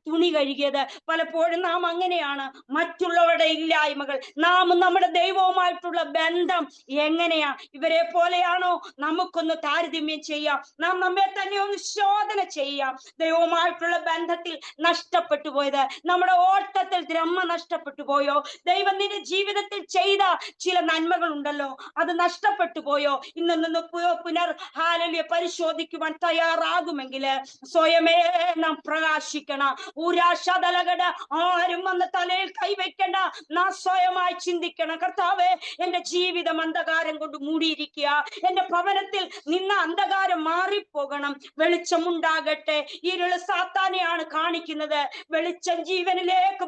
[SPEAKER 1] തുണി കഴുകിയത്. പലപ്പോഴും നാം അങ്ങനെയാണ്. മറ്റുള്ളവരുടെ ഇല്ലായ്മകൾ, നാം നമ്മുടെ ദൈവവുമായിട്ടുള്ള ബന്ധം എങ്ങനെയാ? ഇവരെ പോലെയാണോ? നമുക്കൊന്ന് താരതമ്യം ചെയ്യാം. നാം നമ്മെ തന്നെ ഒന്ന് ശോധന ചെയ്യാം. ദൈവവുമായിട്ടുള്ള ബന്ധത്തിൽ നഷ്ടപ്പെട്ടു പോയത്, നമ്മുടെ ഓട്ടത്തിൽ ദ്രഹ്മ നഷ്ടപ്പെട്ടു പോയോ? ദൈവം നിന്റെ ജീവിതത്തിൽ ചെയ്ത ചില നന്മകൾ ഉണ്ടല്ലോ, അത് നഷ്ടപ്പെട്ടു പോയോ? ഇന്നൊന്ന് ഹല്ലേലൂയ പരിശോധിക്കുവാൻ തയ്യാറാകുമെങ്കിൽ സ്വയമേ നാം പ്രകാശിക്കണം. ഊരാശതലകട ആരും വന്ന് തലയിൽ കൈവയ്ക്കണ്ട. നാം സ്വയമായി ചിന്തിക്കണം, കർത്താവേ എന്റെ ജീവിതം അന്ധകാരം കൊണ്ട് മൂടിയിരിക്കുക, എന്റെ ഭവനത്തിൽ നിന്ന അന്ധകാരം മാറിപ്പോകണം, വെളിച്ചം ഉണ്ടാകട്ടെ. ഇരുള് സാത്താനെയാണ് കാണിക്കുന്നത്, വെളിച്ചം ജീവനിലേക്ക്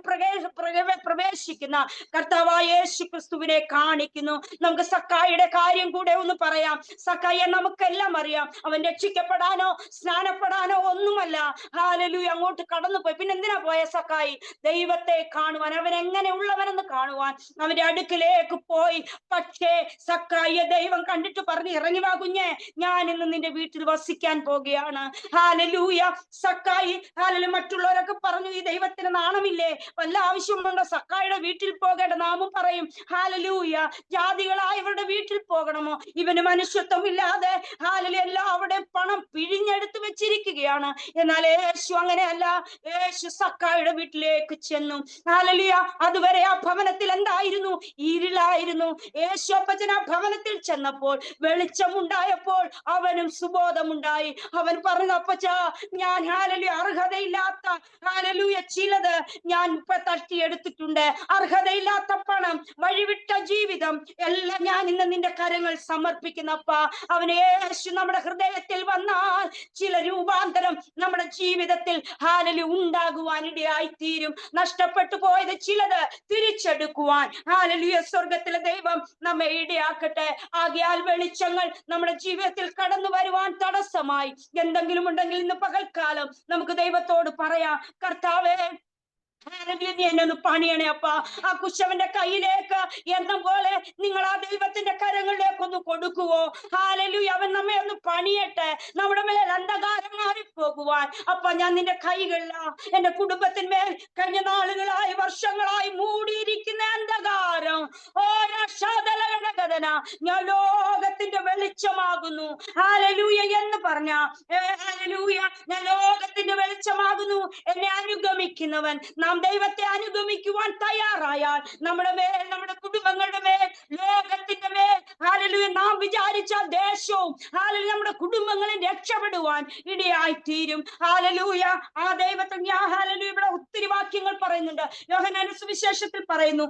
[SPEAKER 1] പ്രവേശിക്കുന്ന കർത്താവായ യേശു ക്രിസ്തുവിനെ കാണിക്കുന്നു. നമുക്ക് സക്കായിയുടെ കാര്യം കൂടെ ഒന്ന് പറയാം. സക്കായിയെ നമുക്കെല്ലാം അറിയാം. അവൻ രക്ഷിക്കപ്പെടാനോ സ്നാനപ്പെടാനോ ഒന്നുമല്ല, ഹല്ലേലൂയ, അങ്ങോട്ട് കടന്നുപോയി. പിന്നെ എന്തിനാ പോയ സക്കായി? ദൈവത്തെ കാണുവാൻ, അവൻ എങ്ങനെ ഉള്ളവനെന്ന് കാണുവാൻ അവന്റെ അടുക്കിലേക്ക് പോയി. പക്ഷേ സക്കായിയെ ദൈവം കണ്ടിട്ട് പറഞ്ഞു, ഇറങ്ങി വാ കുഞ്ഞെ, ഞാൻ ഇന്ന് നിന്റെ വീട്ടിൽ വസിക്കാൻ പോകുകയാണ്. ഹല്ലേലൂയ. സക്കായി മറ്റുള്ളവരൊക്കെ പറഞ്ഞു, ഈ ദൈവത്തിന് നാണമില്ലേ, വല്ല ആവശ്യമുണ്ടോ സക്കായിയുടെ വീട്ടിൽ പോകേണ്ട? നാമും പറയും ഹല്ലേലൂയ, ജാതികളായവരുടെ വീട്ടിൽ പോകണമോ? ഇവന് മനുഷ്യത്വം ഇല്ലാതെ അവിടെ പണം പിഴിഞ്ഞെടുത്ത് വെച്ചിരിക്കുകയാണ്. എന്നാൽ യേശു അങ്ങനെയല്ല. യേശു സക്കായിയുടെ വീട്ടിലേക്ക് ചെന്നു. ഹല്ലേലൂയ. അതുവരെ ആ ഭവനത്തിൽ എന്തായിരുന്നു? ഇരുളായിരുന്നു. യേശു അപ്പച്ചൻ ആ ഭവനത്തിൽ ചെന്നപ്പോൾ വെളിച്ചമുണ്ടായപ്പോൾ അവനും സുബോധമുണ്ടായി. അവൻ പറഞ്ഞു, അപ്പച്ച, ഞാൻ ഹല്ലേലൂയ അർഹതയില്ലാത്ത ചിലത് ഞാൻ ഇപ്പൊ തട്ടിയെടുത്തിട്ടുണ്ട്. അർഹതയില്ലാത്ത പണം, വഴിവിട്ട ജീവിതം എല്ലാം ഞാൻ ഇന്ന് നിന്റെ കരങ്ങൾ സമർപ്പിക്കുന്നപ്പ. അവന് യേശു നമ്മുടെ ഹൃദയത്തിൽ വന്നാൽ ചില രൂപാന്തരം നമ്മുടെ ജീവിതത്തിൽ ഉണ്ടാകുവാൻ ഇടയായി തീരും. നഷ്ടപ്പെട്ടു പോയത് ചിലത് തിരിച്ചെടുക്കുവാൻ സ്വർഗത്തിലെ ദൈവം നമ്മെ ഇടയാക്കട്ടെ. ആകയാൽ വെളിച്ചങ്ങൾ നമ്മുടെ ജീവിതത്തിൽ കടന്നു വരുവാൻ തടസ്സമായി എന്തെങ്കിലും ഉണ്ടെങ്കിൽ ഇന്ന് പകൽക്കാലം നമുക്ക് ദൈവത്തോട് പറയാം, കർത്താവേ, നീ എന്നെ ഒന്ന് പണിയണേ അപ്പ. ആ കുശവന്റെ കയ്യിലേക്ക് എന്ന പോലെ നിങ്ങൾ ആ ദൈവത്തിന്റെ കരങ്ങളിലേക്ക് ഒന്ന് കൊടുക്കുവോ? ഹല്ലേലൂയ. അവൻ നമ്മെ ഒന്ന് പണിയട്ടെ, നമ്മുടെ മേൽ അന്ധകാരം മാറിപ്പോകുവാൻ. അപ്പ ഞാൻ നിന്റെ കൈകളിലാ, എന്റെ കുടുംബത്തിന്മേൽ കഴിഞ്ഞ നാളുകളായി വർഷങ്ങളായി മൂടിയിരിക്കുന്ന അന്ധകാരം, ഞാൻ ലോകത്തിന്റെ വെളിച്ചമാകുന്നു. ഹല്ലേലൂയ എന്ന് പറഞ്ഞ, ഹല്ലേലൂയ, ഞാൻ ലോകത്തിന്റെ വെളിച്ചമാകുന്നു. എന്നെ അനുഗമിക്കുന്നവൻ, നാം ദൈവത്തെ അനുഗമിക്കുവാൻ തയ്യാറായാൽ നമ്മുടെ മേൽ, നമ്മുടെ കുടുംബങ്ങളുടെ മേൽ, ലോകത്തിന്റെ മേൽ, ഹല്ലേലൂയ, നാം വിചാരിച്ച ദേശവും നമ്മുടെ കുടുംബങ്ങളിൽ രക്ഷപ്പെടുവാൻ ഇടയായി തീരും. ഹല്ലേലൂയ. ആ ദൈവത്തിൽ ഞാൻ ഹല്ലേലൂയ ഇവിടെ ഒത്തിരി വാക്യങ്ങൾ പറയുന്നുണ്ട്. യോഹന്നാന്റെ സുവിശേഷത്തിൽ പറയുന്നു,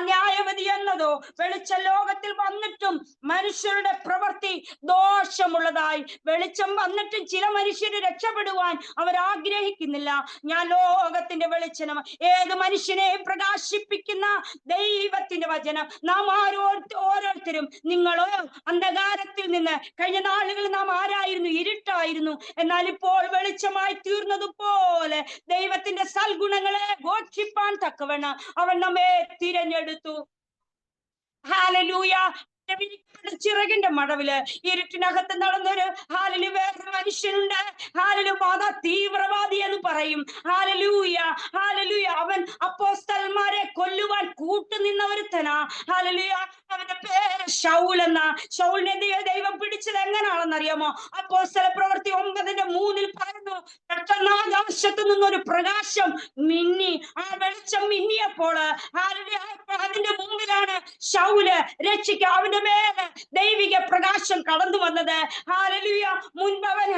[SPEAKER 1] ന്യായവിധി എന്നതോ വെളിച്ചം ലോകത്തിൽ വന്നിട്ടും മനുഷ്യരുടെ പ്രവൃത്തി ദോഷമുള്ളതായി. വെളിച്ചം വന്നിട്ടും ചില മനുഷ്യര് രക്ഷപ്പെടുവാൻ അവർ ആഗ്രഹിക്കുന്നില്ല. ഞാൻ ലോകത്തിന്റെ വെളിച്ചം, ഏത് മനുഷ്യനെയും പ്രകാശിപ്പിക്കുന്ന ദൈവത്തിന്റെ വചനം. നാം ഓരോരുത്തരും, നിങ്ങളോ അന്ധകാരത്തിൽ നിന്ന്, കഴിഞ്ഞ നാളുകളിൽ നാം ആരായിരുന്നു? ഇരുട്ടായിരുന്നു. എന്നാൽ ഇപ്പോൾ വെളിച്ചമായി തീർന്നതുപോലെ ദൈവത്തിന്റെ സൽഗുണങ്ങളെ ഘോഷിപ്പാൻ തക്കവണ്ണം അവൻ നമ്മെ തിരഞ്ഞെടുത്തു. ഹല്ലേലൂയ. ചിറകിന്റെ മടവില് ഇരുട്ടിനകത്ത് നടന്നൊരു വേറൊരു മനുഷ്യനുണ്ട്. തീവ്രവാദി എന്ന് പറയും. അവൻ അപ്പോസ്തലന്മാരെ കൊല്ലുവാൻ കൂട്ടുനിന്ന ഒരുത്തനാ. അവന്റെ പേര് ശൗൽ എന്ന. ശൗലിനെ ദൈവം പിടിച്ചത് എങ്ങനെയാണെന്നറിയാമോ? അപ്പോസ്തല പ്രവൃത്തി 9:3 പറയുന്നു, പെട്ടെന്ന് ആകാശത്തു നിന്നൊരു പ്രകാശം മിന്നി. ആ വെളിച്ചം മിന്നിയപ്പോൾ അതിന്റെ മുമ്പിലാണ് ശൗല് രക്ഷിക്കുക, അവന്റെ മേലെ ദൈവിക പ്രകാശം കടന്നു വന്നത്. ഹല്ലേലൂയ. മുൻപവൻ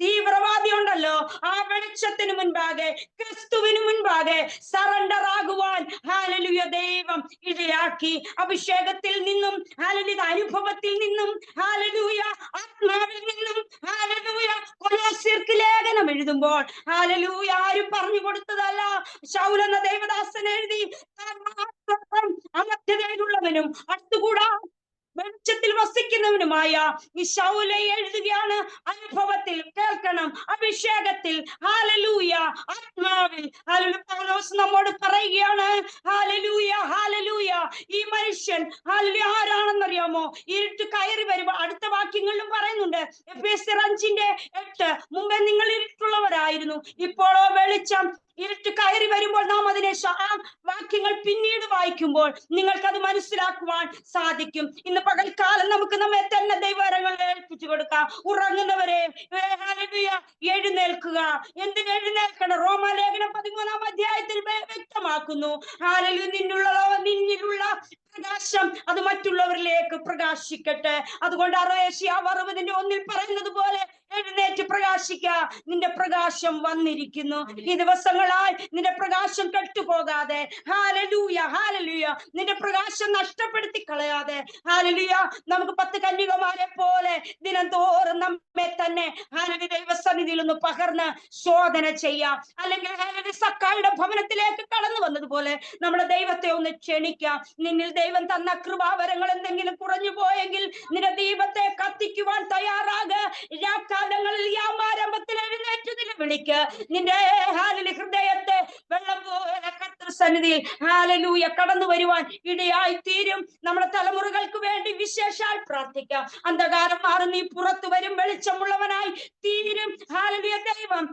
[SPEAKER 1] തീവ്രവാദി ഉണ്ടല്ലോ, ആ വെളിച്ചത്തിന് മുൻപാകെ, ക്രിസ്തുവിന് മുൻപാകെ സറണ്ടർ ആകുവാൻ ഹല്ലേലൂയ ദൈവം ഇടയാക്കി. അഭിഷേകത്തിൽ നിന്നും, ഹല്ലേലൂയ അനുഭവത്തിൽ നിന്നും, ഹല്ലേലൂയ ആത്മാവിൽ നിന്നും, ഹല്ലേലൂയ കൊലോസ്യർക്ക് ലേഖനം എഴുതുമ്പോൾ, ഹല്ലേലൂയ ആരും പറഞ്ഞു കൊടുത്തതല്ല, ശൗൽ എന്ന ദൈവദാസൻ എഴുതി. അമധ്യതയിലുള്ളവനും അടുത്തുകൂടാ വെളിച്ചത്തിൽ വസിക്കുന്നവനുമായ ഈ ശൗലെ എഴുതുകയാണ്. അനുഭവത്തിൽ കേൾക്കണം, അഭിഷേകത്തിൽ, ഹല്ലേലൂയ ആത്മാവിൽ. പൗലോസ് നമ്മോട് പറയുകയാണ്, ഹല്ലേലൂയ, ഹല്ലേലൂയ, ഈ മനുഷ്യൻ ആരാണെന്നറിയാമോ? ഇരുട്ട് കയറി വരുമ്പോൾ, അടുത്ത വാക്യങ്ങളിലും പറയുന്നുണ്ട്, എഫേസ്യർ 5:8, മുമ്പേ നിങ്ങൾ ഇരുട്ടുള്ളവരായിരുന്നു, ഇപ്പോഴോ വെളിച്ചം. ഇരുട്ട് കയറി വരുമ്പോൾ നാം അതിനെ വാക്യങ്ങൾ പിന്നീട് വായിക്കുമ്പോൾ നിങ്ങൾക്കത് മനസ്സിലാക്കുവാൻ സാധിക്കും. ഇന്ന് പകൽക്കാലം നമുക്ക് നമ്മെ തന്നെ ദൈവകരങ്ങളിൽ ഏൽപ്പിച്ചു കൊടുക്കാം. ഉറങ്ങുന്നവരെ എഴുന്നേൽക്കുക. എന്തിന് എഴുന്നേൽക്കണം? റോമാലേഖനം 13-ാം അധ്യായത്തിൽ വ്യക്തമാക്കുന്നു. നിന്നിലുള്ള പ്രകാശം അത് മറ്റുള്ളവരിലേക്ക് പ്രകാശിക്കട്ടെ. അതുകൊണ്ട് 60-1 പറയുന്നത് പോലെ എഴുന്നേറ്റ് പ്രകാശിക്ക, നിന്റെ പ്രകാശം വന്നിരിക്കുന്നു. ഈ ദിവസങ്ങളായി നിന്റെ പ്രകാശം കെട്ടുപോകാതെ, ഹാലലൂയ ഹാലലൂയ, നിന്റെ പ്രകാശം നഷ്ടപ്പെടുത്തി കളയാതെ, ഹാലലൂയ, നമുക്ക് 10 കന്യകമാരെ പോലെ ദിനംതോറും നമ്മെ തന്നെ ഹാലലൂയ ദൈവസന്നിധിയിൽ ഒന്ന് പകർന്ന് ശോധന ചെയ്യാം. അല്ലെങ്കിൽ ഹാലലൂയ സക്കായിയുടെ ഭവനത്തിലേക്ക് കടന്നു വന്നതുപോലെ നമ്മുടെ ദൈവത്തെ ഒന്ന് ക്ഷണിക്കാം. നിന്നിൽ ദൈവം തന്ന കൃപാവരങ്ങൾ എന്തെങ്കിലും കുറഞ്ഞു പോയെങ്കിൽ നിന്റെ ദീപത്തെ കത്തിക്കുവാൻ തയ്യാറാക. രാക്കാലങ്ങളിൽ യാമാരംഭത്തിൽ എഴുന്നേറ്റ് നിലവിളിക്ക്. നിന്റെ ഹാലലൂയ ഹൃദയത്തെ വെള്ളം പോലെ കർത്തൃസന്നിധിയിൽ ഹാലലൂയ കടന്നു വരുവാൻ ഇടയായി തീരും. നമ്മുടെ തലമുറകൾക്ക് വേണ്ടി വിശേഷാൽ പ്രാർത്ഥിക്കാം. അന്ധകാരം മാറി നീ പുറത്തു വരും, വെളിച്ചമുള്ളവനായി തീരും. ഹാലലൂയ ദൈവം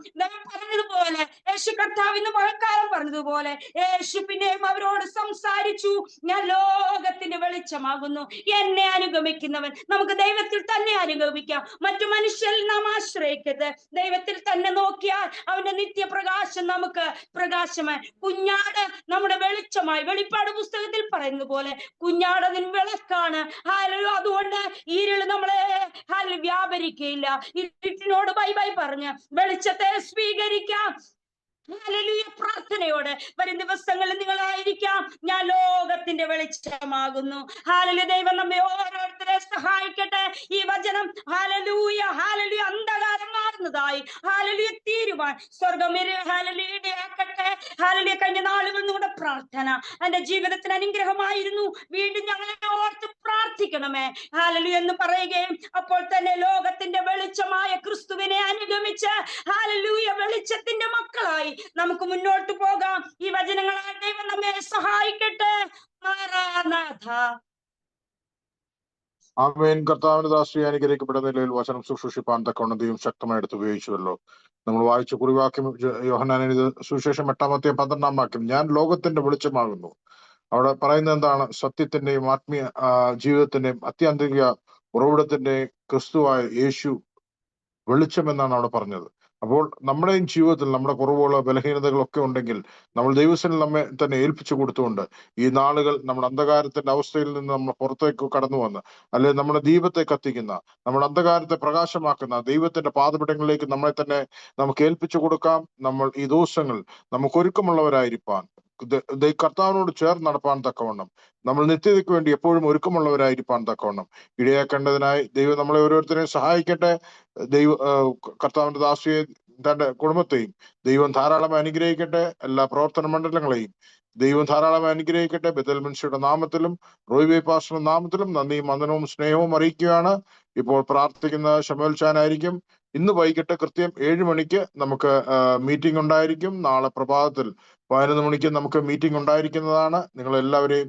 [SPEAKER 1] പറഞ്ഞതുപോലെ, യേശു കർത്താവ് ഇന്ന് മഴക്കാലം പറഞ്ഞതുപോലെ, യേശു പിന്നെയും അവരോട് സംസാരിച്ചു, ഞാൻ ലോകത്തിന്റെ വെളിച്ചമാകുന്നു, എന്നെ അനുഗമിക്കുന്നവൻ. നമുക്ക് ദൈവത്തിൽ തന്നെ അനുഗമിക്കാം. മറ്റു മനുഷ്യരിൽ നാം ആശ്രയിക്കരുത്. ദൈവത്തിൽ തന്നെ നോക്കിയാൽ അവന്റെ നിത്യപ്രകാശം നമുക്ക് പ്രകാശമായി. കുഞ്ഞാട് നമ്മുടെ വെളിച്ചമായി. വെളിപ്പാട് പുസ്തകത്തിൽ പറയുന്നത് പോലെ കുഞ്ഞാട് അതിന് വിളക്കാണ്. അതുകൊണ്ട് ഇരുൾ നമ്മളെ വ്യാപരിക്കയില്ല. ഇരുട്ടിനോട് ബൈ ബൈ പറഞ്ഞ് വെളിച്ചത്തെ സ്വീകരിക്കാം. പ്രാർത്ഥനയോടെ വരും ദിവസങ്ങളിൽ നിങ്ങളായിരിക്കാം, ഞാൻ ലോകത്തിന്റെ വെളിച്ചമാകുന്നു. ഹാലലൂയ, ദൈവം നമ്മെ ഓരോരുത്തരെ സഹായിക്കട്ടെ. ഈ വചനം ഹാലലൂയ ഹാലലൂയ അന്ധകാരം മാറുന്നതായി ഹാലലൂയ തീരുവാൻ സ്വർഗം ഹാലലൂയയാക്കട്ടെ. ഹാലലൂയ, കഴിഞ്ഞ നാളുകൾ നിങ്ങളുടെ പ്രാർത്ഥന എന്റെ ജീവിതത്തിന് അനുഗ്രഹമായിരുന്നു. വീണ്ടും ഞങ്ങളെ ഓർത്ത് പ്രാർത്ഥിക്കണമേ ഹാലലൂയ എന്ന് പറയുകയും അപ്പോൾ തന്നെ ലോകത്തിന്റെ വെളിച്ചമായ ക്രിസ്തുവിനെ അനുഗമിച്ച് ഹാലലൂയ വെളിച്ചത്തിന്റെ മക്കളായി നമുക്ക് മുന്നോട്ട് പോകാം. ഈ വചനങ്ങളാൽ ദൈവം നമ്മെ സഹായിക്കട്ടെ. മാറാനാഥ.
[SPEAKER 4] ആമേൻ. കർത്താവിന്റെ ദാസി അനുഗ്രഹിക്കപ്പെട്ട നിലയിൽ വചനം ശുശ്രൂഷിപ്പാൻ തക്കവണ്ണം ദൈവം ശക്തമായി എടുത്ത് ഉപയോഗിച്ചുവല്ലോ. നമ്മൾ വായിച്ച കുറിവാക്യം യോഹന്നാൻ സുവിശേഷം 8-12 വാക്യം, ഞാൻ ലോകത്തിന്റെ വെളിച്ചമാകുന്നു. അവിടെ പറയുന്നത് എന്താണ്? സത്യത്തിന്റെയും ആത്മീയ ജീവിതത്തിന്റെയും അത്യാന്തരിക ഉറവിടത്തിന്റെ ക്രിസ്തുവായ യേശു വെളിച്ചം എന്നാണ് അവിടെ പറഞ്ഞത്. അപ്പോൾ നമ്മുടെയും ജീവിതത്തിൽ നമ്മുടെ കുറവുകളോ ബലഹീനതകളൊക്കെ ഉണ്ടെങ്കിൽ നമ്മൾ ദൈവത്തിൽ നമ്മെ തന്നെ ഏൽപ്പിച്ചു കൊടുത്തുകൊണ്ട് ഈ നാളുകൾ നമ്മുടെ അന്ധകാരത്തിന്റെ അവസ്ഥയിൽ നിന്ന് നമ്മൾ പുറത്തേക്ക് കടന്നു വന്ന്, അല്ലെങ്കിൽ നമ്മുടെ ദീപത്തെ കത്തിക്കുന്ന, നമ്മുടെ അന്ധകാരത്തെ പ്രകാശമാക്കുന്ന ദൈവത്തിന്റെ പാദപീഠങ്ങളിലേക്ക് നമ്മളെ തന്നെ നമുക്ക് ഏൽപ്പിച്ചു കൊടുക്കാം. നമ്മൾ ഈ ദിവസങ്ങൾ നമുക്ക് ഒരുക്കമുള്ളവരായിരിക്കാൻ, കർത്താവിനോട് ചേർന്ന് നടപ്പാൻ തക്കവണ്ണം, നമ്മൾ നിത്യതയ്ക്ക് വേണ്ടി എപ്പോഴും ഒരുക്കമുള്ളവരായിരിക്കാൻ തക്കവണ്ണം ഇടയാക്കേണ്ടതിനായി ദൈവം നമ്മളെ ഓരോരുത്തരെയും സഹായിക്കട്ടെ. കർത്താവിന്റെ ദാസിയെ തന്റെ കുടുംബത്തെയും ദൈവം ധാരാളമായി അനുഗ്രഹിക്കട്ടെ. എല്ലാ പ്രവർത്തന മണ്ഡലങ്ങളെയും ദൈവം ധാരാളമായി അനുഗ്രഹിക്കട്ടെ. ബെഥൽ മനുഷ്യരുടെ നാമത്തിലും റോയ് പാസ്റ്ററുടെ നാമത്തിലും നന്ദിയും വന്ദനവും സ്നേഹവും അറിയിക്കുകയാണ്. ഇപ്പോൾ പ്രാർത്ഥിക്കുന്ന ശമൂൽ ചാനായിരിക്കും. ഇന്ന് വൈകിട്ട് കൃത്യം 7 മണിക്ക് നമുക്ക് മീറ്റിംഗ് ഉണ്ടായിരിക്കും. നാളെ പ്രഭാതത്തിൽ 11 മണിക്ക് നമുക്ക് മീറ്റിംഗ് ഉണ്ടായിരിക്കുന്നതാണ്. നിങ്ങൾ എല്ലാവരെയും